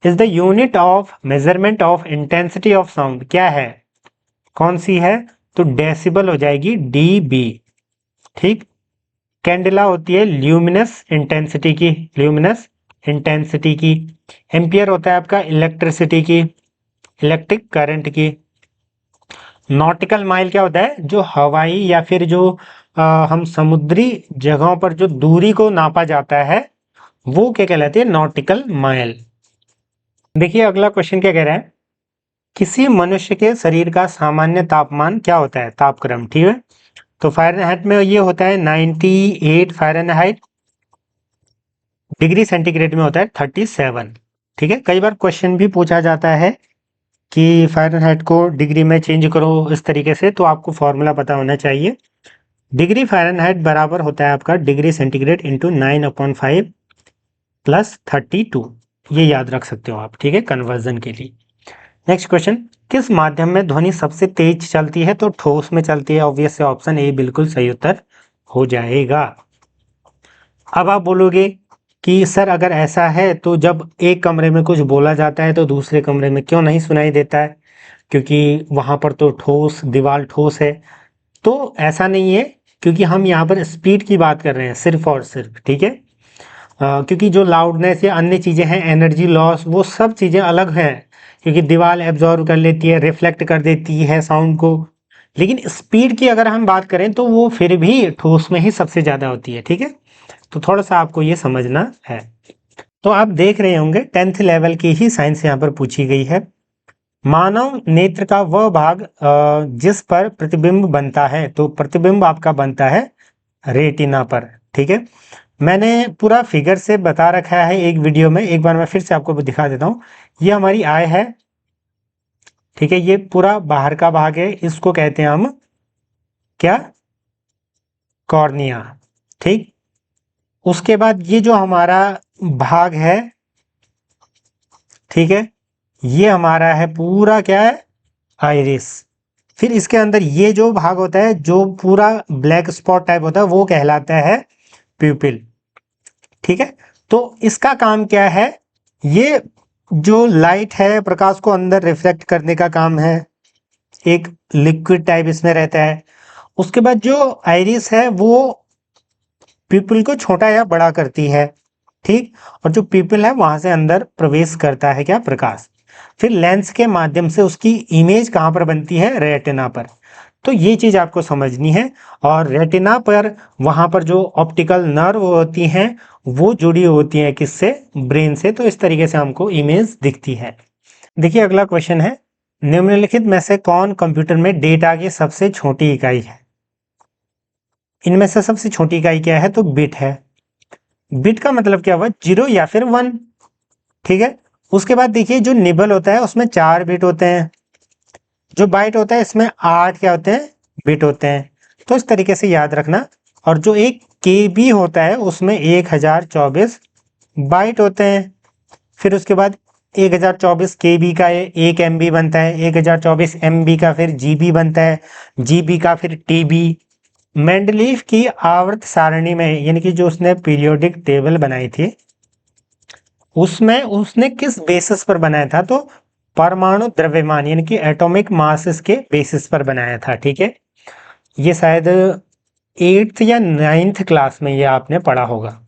is the unit of measurement of intensity of sound क्या है, कौन सी है। तो डेसिबल हो जाएगी, डीबी। ठीक, कैंडेला होती है ल्यूमिनस इंटेंसिटी की, ल्यूमिनस इंटेंसिटी की। एम्पियर होता है आपका इलेक्ट्रिसिटी की, इलेक्ट्रिक करंट की। नॉटिकल माइल क्या होता है, जो हवाई या फिर जो हम समुद्री जगहों पर जो दूरी को नापा जाता है वो क्या कहलाती है, नॉटिकल माइल। देखिए अगला क्वेश्चन क्या कह रहा है, किसी मनुष्य के शरीर का सामान्य तापमान क्या होता है, तापक्रम। ठीक है, तो फ़ारेनहाइट में ये होता है 98 फ़ारेनहाइट, डिग्री सेंटीग्रेड में होता है 37। ठीक है, कई बार क्वेश्चन भी पूछा जाता है कि फ़ारेनहाइट को डिग्री में चेंज करो इस तरीके से, तो आपको फॉर्मूला पता होना चाहिए। डिग्री फ़ारेनहाइट बराबर होता है आपका डिग्री सेंटीग्रेड इंटू 9/5 प्लस 32। ये याद रख सकते हो आप, ठीक है, कन्वर्जन के लिए। नेक्स्ट क्वेश्चन, किस माध्यम में ध्वनि सबसे तेज चलती है। तो ठोस में चलती है, ऑब्वियस है, ऑप्शन ए बिल्कुल सही उत्तर हो जाएगा। अब आप बोलोगे कि सर अगर ऐसा है तो जब एक कमरे में कुछ बोला जाता है तो दूसरे कमरे में क्यों नहीं सुनाई देता है, क्योंकि वहां पर तो ठोस दीवार ठोस है। तो ऐसा नहीं है, क्योंकि हम यहाँ पर स्पीड की बात कर रहे हैं सिर्फ और सिर्फ। ठीक है, क्योंकि जो लाउडनेस या अन्य चीज़ें हैं, एनर्जी लॉस, वो सब चीज़ें अलग हैं, क्योंकि दीवार एब्जॉर्व कर लेती है, रिफ्लेक्ट कर देती है साउंड को। लेकिन स्पीड की अगर हम बात करें तो वो फिर भी ठोस में ही सबसे ज़्यादा होती है। ठीक है, तो थोड़ा सा आपको ये समझना है। तो आप देख रहे होंगे 10th लेवल की ही साइंस यहाँ पर पूछी गई है। मानव नेत्र का वह भाग जिस पर प्रतिबिंब बनता है, तो प्रतिबिंब आपका बनता है रेटिना पर। ठीक है, मैंने पूरा फिगर से बता रखा है एक वीडियो में, एक बार मैं फिर से आपको दिखा देता हूँ। ये हमारी आई है, ठीक है, ये पूरा बाहर का भाग है, इसको कहते हैं हम क्या, कॉर्निया। ठीक, उसके बाद ये जो हमारा भाग है, ठीक है, ये हमारा है पूरा क्या है, आइरिस। फिर इसके अंदर ये जो भाग होता है जो पूरा ब्लैक स्पॉट टाइप होता है वो कहलाता है प्यूपिल। ठीक है, तो इसका काम क्या है, ये जो लाइट है प्रकाश को अंदर रिफ्लेक्ट करने का काम है, एक लिक्विड टाइप इसमें रहता है। उसके बाद जो आइरिस है वो पीपल को छोटा या बड़ा करती है। ठीक, और जो पीपल है वहां से अंदर प्रवेश करता है क्या, प्रकाश। फिर लेंस के माध्यम से उसकी इमेज कहां पर बनती है, रेटिना पर। तो ये चीज आपको समझनी है। और रेटिना पर वहां पर जो ऑप्टिकल नर्व होती हैं वो जुड़ी होती हैं किससे, ब्रेन से। तो इस तरीके से हमको इमेज दिखती है। देखिए अगला क्वेश्चन है, निम्नलिखित में से कौन कंप्यूटर में डेटा की सबसे छोटी इकाई है। इनमें से सबसे छोटी इकाई क्या है? तो बिट है। बिट का मतलब क्या हुआ? 0 या फिर 1। ठीक है। उसके बाद देखिए जो निबल होता है उसमें 4 बिट होते हैं, जो बाइट होता है इसमें 8 क्या होते हैं? बिट होते हैं। तो इस तरीके से याद रखना। और जो एक KB होता है उसमें 1024 बाइट होते हैं। फिर उसके बाद 1024 KB का 1 MB बनता है, 1024 MB का फिर GB बनता है, GB का फिर TB। मेंडलीफ की आवर्त सारणी में, यानी कि जो उसने पीरियोडिक टेबल बनाई थी, उसमें उसने किस बेसिस पर बनाया था? तो परमाणु द्रव्यमान यानी कि एटॉमिक मास के बेसिस पर बनाया था। ठीक है। ये शायद 8th या 9th क्लास में ये आपने पढ़ा होगा।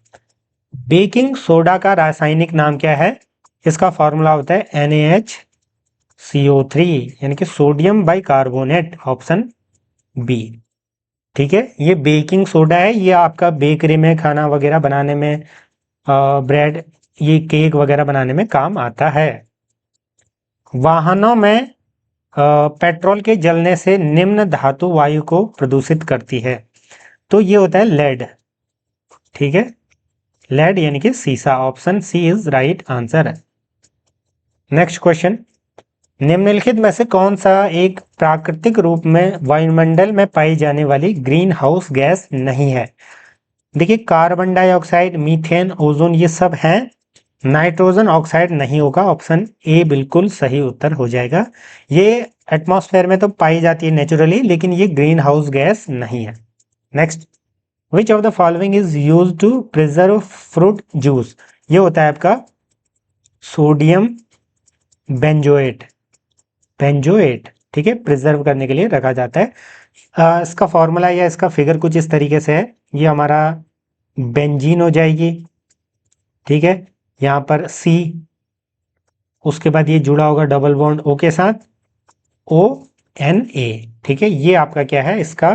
बेकिंग सोडा का रासायनिक नाम क्या है? इसका फॉर्मूला होता है NaHCO3 यानी कि सोडियम बाइकार्बोनेट, ऑप्शन बी। ठीक है। ये बेकिंग सोडा है, ये आपका बेकरी में खाना वगैरह बनाने में, ब्रेड, ये केक वगैरह बनाने में काम आता है। वाहनों में पेट्रोल के जलने से निम्न धातु वायु को प्रदूषित करती है, तो ये होता है लेड। ठीक है। लेड यानी कि सीसा, option C is right answer. Next question, निम्नलिखित में से कौन सा एक प्राकृतिक रूप में वायुमंडल में पाई जाने वाली ग्रीन हाउस गैस नहीं है? देखिए कार्बन डाइऑक्साइड, मीथेन, ओजोन ये सब हैं। नाइट्रोजन ऑक्साइड नहीं होगा, ऑप्शन ए बिल्कुल सही उत्तर हो जाएगा। ये एटमॉस्फेयर में तो पाई जाती है नेचुरली, लेकिन ये ग्रीन हाउस गैस नहीं है। Next, which of the following is use to preserve fruit juice? ये होता है आपका सोडियम बेंजोएट। बेंजोएट, ठीक है, प्रिजर्व करने के लिए रखा जाता है। इसका फॉर्मूला या इसका फिगर कुछ इस तरीके से है। ये हमारा बेंजीन हो जाएगी। ठीक है। यहाँ पर C, उसके बाद ये जुड़ा होगा डबल बॉन्ड O के साथ, ONA। ठीक है। ये आपका क्या है? इसका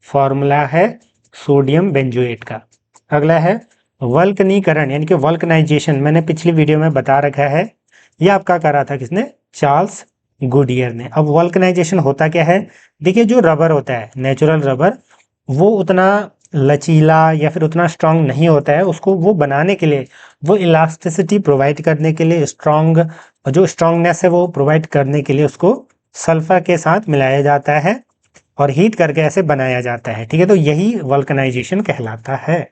फॉर्मूला है सोडियम बेंजोएट का। अगला है वल्कनीकरण यानी कि वल्कनाइजेशन। मैंने पिछली वीडियो में बता रखा है, ये आपका करा था किसने? चार्ल्स गुडियर ने। अब वल्कनाइजेशन होता क्या है? देखिए जो रबर होता है, नेचुरल रबर, वो उतना लचीला या फिर उतना स्ट्रांग नहीं होता है। उसको वो बनाने के लिए, वो इलास्टिसिटी प्रोवाइड करने के लिए, स्ट्रांग जो स्ट्रांगनेस है वो प्रोवाइड करने के लिए उसको सल्फर के साथ मिलाया जाता है और हीट करके ऐसे बनाया जाता है। ठीक है। तो यही वल्कनाइजेशन कहलाता है।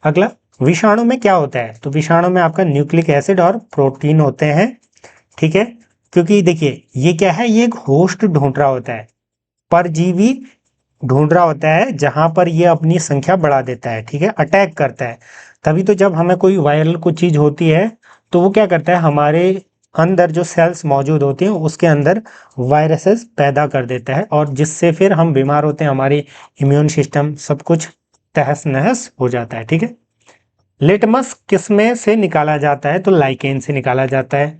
अगला, विषाणु में क्या होता है? तो विषाणु में आपका न्यूक्लिक एसिड और प्रोटीन होते हैं। ठीक है। क्योंकि देखिए ये क्या है? ये एक होस्ट ढूंढ रहा होता है, परजीवी ढूंढ रहा होता है जहां पर ये अपनी संख्या बढ़ा देता है। ठीक है। अटैक करता है। तभी तो जब हमें कोई वायरल कुछ चीज होती है तो वो क्या करता है? हमारे अंदर जो सेल्स मौजूद होती हैं उसके अंदर वायरसेस पैदा कर देता है, और जिससे फिर हम बीमार होते हैं, हमारी इम्यून सिस्टम सब कुछ तहस नहस हो जाता है। ठीक है। लिटमस किसमें से निकाला जाता है? तो लाइकेन से निकाला जाता है।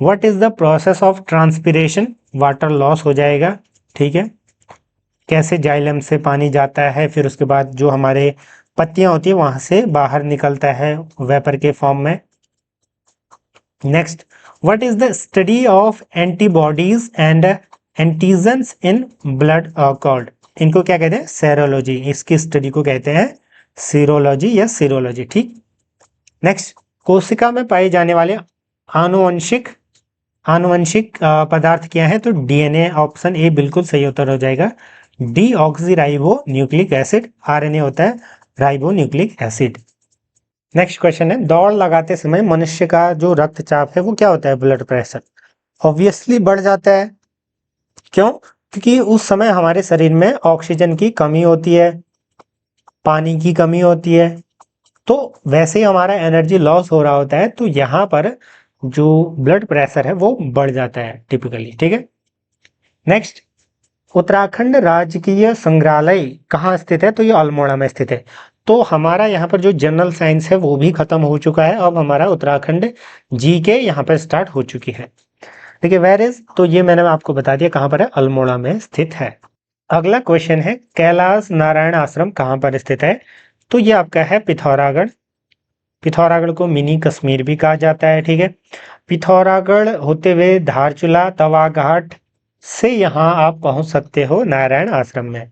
What is the process of transpiration? Water loss हो जाएगा। ठीक है। कैसे जाइलम से पानी जाता है, फिर उसके बाद जो हमारे पत्तियां होती है वहां से बाहर निकलता है वेपर के फॉर्म में। Next, what is the study of antibodies and antigens in blood called? इनको क्या कहते हैं? सेरोलॉजी। इसकी स्टडी को कहते हैं सीरोलॉजी या सीरोलॉजी। ठीक। नेक्स्ट, कोशिका में पाए जाने वाले आनुवंशिक आनुवंशिक पदार्थ क्या है? तो DNA, ऑप्शन ए बिल्कुल सही उत्तर हो जाएगा। डीऑक्सीराइबो न्यूक्लिक एसिड, RNA होता है ribo nucleic acid. Next question है, दौड़ लगाते समय मनुष्य का जो रक्तचाप है वो क्या होता है? ब्लड प्रेशर ऑब्वियसली बढ़ जाता है। क्यों? क्योंकि उस समय हमारे शरीर में ऑक्सीजन की कमी होती है, पानी की कमी होती है, तो वैसे ही हमारा एनर्जी लॉस हो रहा होता है, तो यहाँ पर जो ब्लड प्रेशर है वो बढ़ जाता है टिपिकली। ठीक है। नेक्स्ट, उत्तराखंड राजकीय संग्रहालय कहाँ स्थित है? तो ये अल्मोड़ा में स्थित है। तो हमारा यहाँ पर जो जनरल साइंस है वो भी खत्म हो चुका है। अब हमारा उत्तराखंड GK यहाँ पर स्टार्ट हो चुकी है। देखिए वेयर इज, तो ये मैंने आपको बता दिया कहाँ पर है, अल्मोड़ा में स्थित है। अगला क्वेश्चन है, कैलाश नारायण आश्रम कहाँ पर स्थित है? तो ये आपका है पिथौरागढ़। पिथौरागढ़ को मिनी कश्मीर भी कहा जाता है। ठीक है। पिथौरागढ़ होते हुए धारचूला, तवाघाट, से यहाँ आप पहुंच सकते हो नारायण आश्रम में।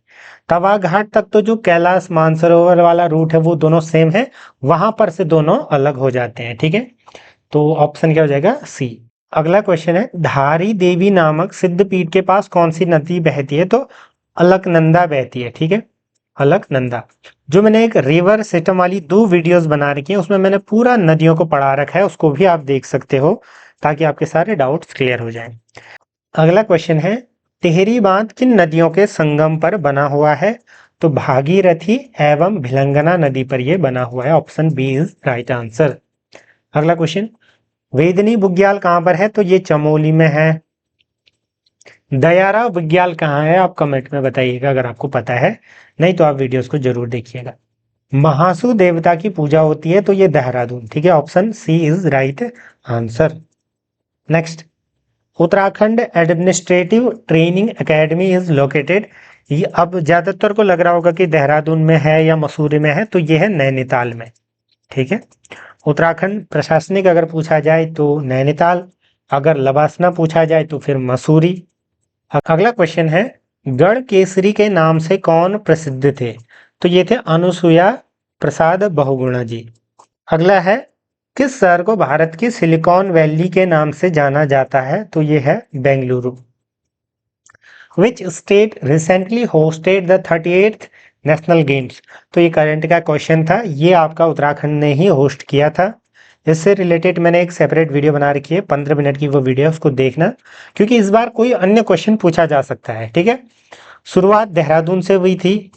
तवा घाट तक तो जो कैलाश मानसरोवर वाला रूट है वो दोनों सेम है, वहां पर से दोनों अलग हो जाते हैं, ठीक है। तो ऑप्शन क्या हो जाएगा, सी। अगला क्वेश्चन है, धारी देवी नामक सिद्धपीठ के पास कौन सी नदी बहती है, तो अलकनंदा बहती है, ठीक है, अलकनंदा। जो मैंने एक रिवर सिस्टम वाली 2 वीडियोस बना रखी है, उसमें मैंने पूरा नदियों को पढ़ा रखा है, उसको भी आप देख सकते हो ताकि आपके सारे डाउट्स क्लियर हो जाएं। अगला क्वेश्चन है, टिहरी बांध किन नदियों के संगम पर बना हुआ है, तो भागीरथी एवं भिलंगना नदी पर यह बना हुआ है, option B is right answer. अगला क्वेश्चन, वेदनी बुग्याल कहां पर है, तो ये चमोली में है। दयारा बुग्याल कहाँ है, आप कमेंट में बताइएगा अगर आपको पता है, नहीं तो आप वीडियोस को जरूर देखिएगा। महासु देवता की पूजा होती है, तो ये देहरादून, ठीक है, option C is right answer. Next, Uttarakhand administrative training academy is located, ये अब ज्यादातर को लग रहा होगा कि देहरादून में है या मसूरी में है, तो ये है नैनीताल में, ठीक है। उत्तराखंड प्रशासनिक अगर पूछा जाए तो नैनीताल, अगर लबासना पूछा जाए तो फिर मसूरी। अगला क्वेश्चन है, गढ़ केसरी के नाम से कौन प्रसिद्ध थे, तो ये थे अनुसुया प्रसाद बहुगुणा जी। अगला है, किस शहर को भारत की सिलिकॉन वैली के नाम से जाना जाता है, तो ये है Bengaluru. Which state recently hosted the 38th national games, तो ये करंट का क्वेश्चन था, ये आपका उत्तराखंड ने ही होस्ट किया था। इससे रिलेटेड मैंने एक सेपरेट वीडियो बना रखी है, 15 मिनट की वो वीडियो, उसको देखना, क्योंकि इस बार कोई अन्य क्वेश्चन पूछा जा सकता है, ठीक है। शुरुआत देहरादून से हुई थी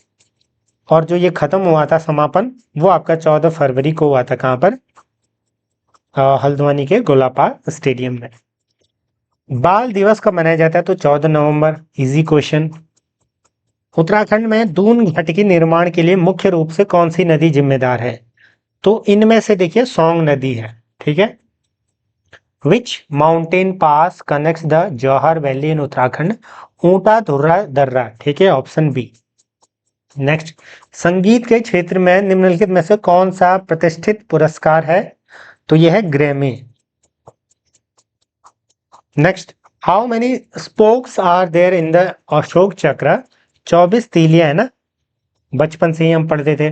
और जो ये खत्म हुआ था समापन, वो आपका 14 फरवरी को हुआ था, कहां पर, हल्द्वानी के गोलापार स्टेडियम में। बाल दिवस कब मनाया जाता है, तो 14 नवंबर, इजी क्वेश्चन। उत्तराखंड में दून घाटी के निर्माण के लिए मुख्य रूप से कौन सी नदी जिम्मेदार है, तो इनमें से देखिए सौंग नदी है, ठीक है। Which mountain pass connects the Johar valley in Uttarakhand, Unta Dhura दर्रा, ठीक है, ऑप्शन बी। नेक्स्ट, संगीत के क्षेत्र में निम्नलिखित में से कौन सा प्रतिष्ठित पुरस्कार है, तो यह है Grammy. Next, how many spokes are there in the Ashok Chakra, 24 तीलियां है ना, बचपन से ही हम पढ़ते थे।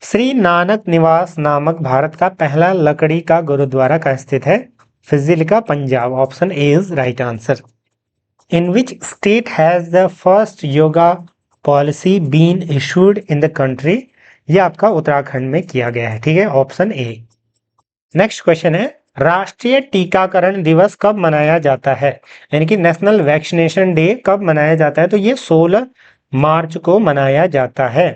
श्री नानक निवास नामक भारत का पहला लकड़ी का गुरुद्वारा कहाँ स्थित है, Fazilka Punjab, option A is right answer. In which state has the first yoga policy been issued in the country, ये आपका उत्तराखंड में किया गया है, ठीक है, ऑप्शन ए। नेक्स्ट क्वेश्चन है, राष्ट्रीय टीकाकरण दिवस कब मनाया जाता है, यानी कि नेशनल वैक्सीनेशन डे कब मनाया जाता है, तो ये 16 मार्च को मनाया जाता है,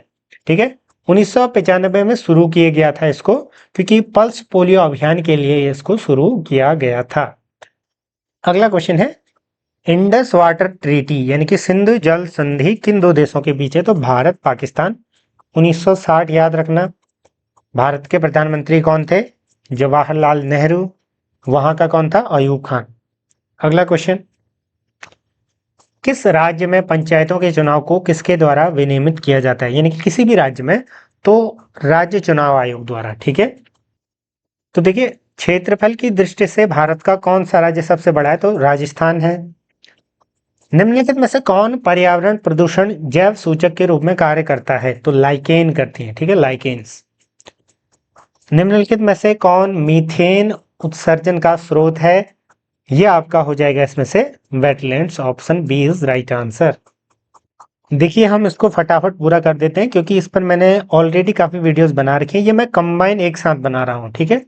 ठीक है। 1995 में शुरू किया गया था इसको, क्योंकि पल्स पोलियो अभियान के लिए इसको शुरू किया गया था। अगला क्वेश्चन है, इंडस वाटर ट्रीटी यानी कि सिंधु जल संधि किन 2 देशों के बीच है, तो भारत पाकिस्तान। 1960 याद रखना। भारत के प्रधानमंत्री कौन थे, जवाहरलाल नेहरू। वहां का कौन था, अयूब खान। अगला क्वेश्चन, किस राज्य में पंचायतों के चुनाव को किसके द्वारा विनियमित किया जाता है, यानी कि किसी भी राज्य में, तो राज्य चुनाव आयोग द्वारा, ठीक है। तो देखिए, क्षेत्रफल की दृष्टि से भारत का कौन सा राज्य सबसे बड़ा है, तो राजस्थान है। निम्नलिखित में से कौन पर्यावरण प्रदूषण जैव सूचक के रूप में कार्य करता है, तो लाइकेन करती है, ठीक है, लाइकेन्स। निम्नलिखित में से कौन मीथेन उत्सर्जन का स्रोत है, यह आपका हो जाएगा इसमें से wetlands, option B is right answer. देखिए, हम इसको फटाफट पूरा कर देते हैं, क्योंकि इस पर मैंने ऑलरेडी काफी वीडियोस बना रखी हैं, ये मैं कंबाइन एक साथ बना रहा हूँ, ठीक है।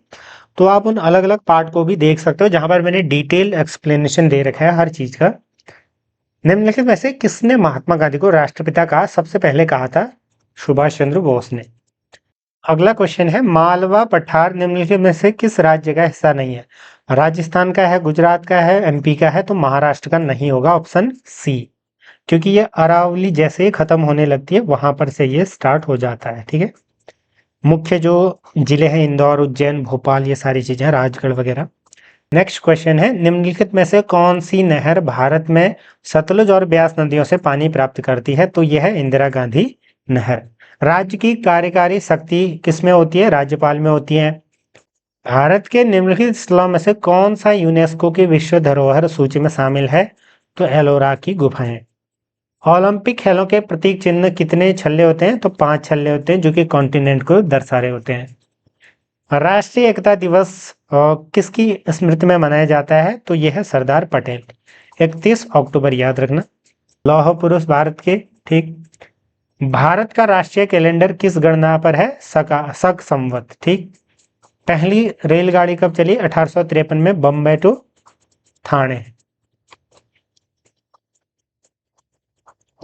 तो आप उन अलग अलग पार्ट को भी देख सकते हो, जहां पर मैंने डिटेल एक्सप्लेनेशन दे रखा है हर चीज का। निम्नलिखित में से किसने महात्मा गांधी को राष्ट्रपिता कहा, सबसे पहले कहा था सुभाष चंद्र बोस ने। अगला क्वेश्चन है, मालवा पठार निम्नलिखित में से किस राज्य का हिस्सा नहीं है, राजस्थान का है, गुजरात का है, एमपी का है, तो महाराष्ट्र का नहीं होगा, ऑप्शन सी, क्योंकि ये अरावली जैसे ही खत्म होने लगती है वहां पर से ये स्टार्ट हो जाता है, ठीक है। मुख्य जो जिले हैं इंदौर, उज्जैन, भोपाल, ये सारी चीजें, राजगढ़ वगैरह। नेक्स्ट क्वेश्चन है, निम्नलिखित में से कौन सी नहर भारत में सतलुज और ब्यास नदियों से पानी प्राप्त करती है, तो यह है इंदिरा गांधी नहर। राज्य की कार्यकारी शक्ति किसमें होती है, राज्यपाल में होती है। भारत के निम्नलिखित स्थलों में से कौन सा यूनेस्को की विश्व धरोहर सूची में शामिल है, तो एलोरा की गुफाएं। ओलंपिक खेलों के प्रतीक चिन्ह कितने छल्ले होते हैं? तो 5 छल्ले होते हैं, जो कि कॉन्टिनेंट को दर्शा रहे होते हैं। राष्ट्रीय एकता दिवस किसकी स्मृति में मनाया जाता है? तो यह है सरदार पटेल। 31 अक्टूबर याद रखना। लौह पुरुष भारत के, ठीक। भारत का राष्ट्रीय कैलेंडर किस गणना पर है? शक संवत, ठीक। पहली रेलगाड़ी कब चली? 1853 में, बम्बई टू ठाणे।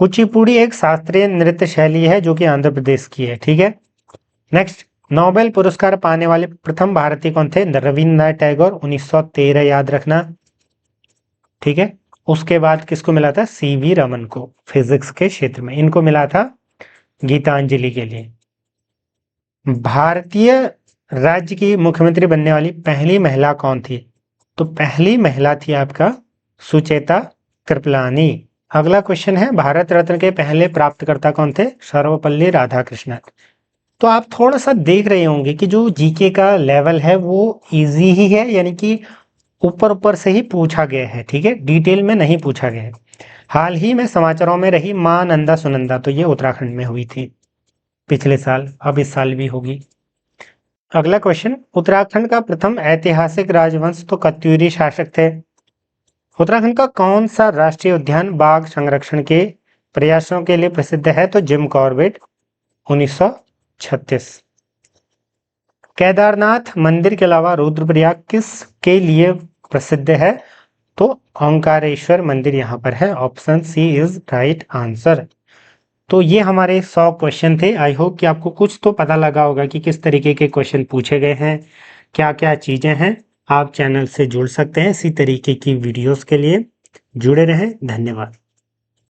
कुचिपुड़ी एक शास्त्रीय नृत्य शैली है जो कि आंध्र प्रदेश की है, ठीक है। नेक्स्ट, नोबेल पुरस्कार पाने वाले प्रथम भारतीय कौन थे? रविन्द्रनाथ टैगोर, 1913 याद रखना, ठीक है। उसके बाद किसको मिला था? सीवी रमन को, फिजिक्स के क्षेत्र में। इनको मिला था गीतांजलि के लिए। भारतीय राज्य की मुख्यमंत्री बनने वाली पहली महिला कौन थी? तो पहली महिला थी आपका सुचेता कृपलानी। अगला क्वेश्चन है, भारत रत्न के पहले प्राप्तकर्ता कौन थे? सर्वपल्ली राधाकृष्णन। तो आप थोड़ा सा देख रहे होंगे कि जो जीके का लेवल है वो इजी ही है, यानी कि ऊपर ऊपर से ही पूछा गया है, ठीक है, डिटेल में नहीं पूछा गया है। हाल ही में समाचारों में रही मां नंदा सुनंदा, तो ये उत्तराखंड में हुई थी पिछले साल, अब इस साल भी होगी। अगला क्वेश्चन, उत्तराखंड का प्रथम ऐतिहासिक राजवंश तो कत्यूरी शासक थे। उत्तराखंड का कौन सा राष्ट्रीय उद्यान बाघ संरक्षण के प्रयासों के लिए प्रसिद्ध है? तो जिम कॉर्बेट, 1936। केदारनाथ मंदिर के अलावा रुद्रप्रयाग किस के लिए प्रसिद्ध है? तो ओंकारेश्वर मंदिर यहाँ पर है। Option C is right answer. तो ये हमारे 100 क्वेश्चन थे। आई होप कि आपको कुछ तो पता लगा होगा कि किस तरीके के क्वेश्चन पूछे गए हैं, क्या क्या चीजें हैं। आप चैनल से जुड़ सकते हैं इसी तरीके की वीडियोस के लिए। जुड़े रहें, धन्यवाद।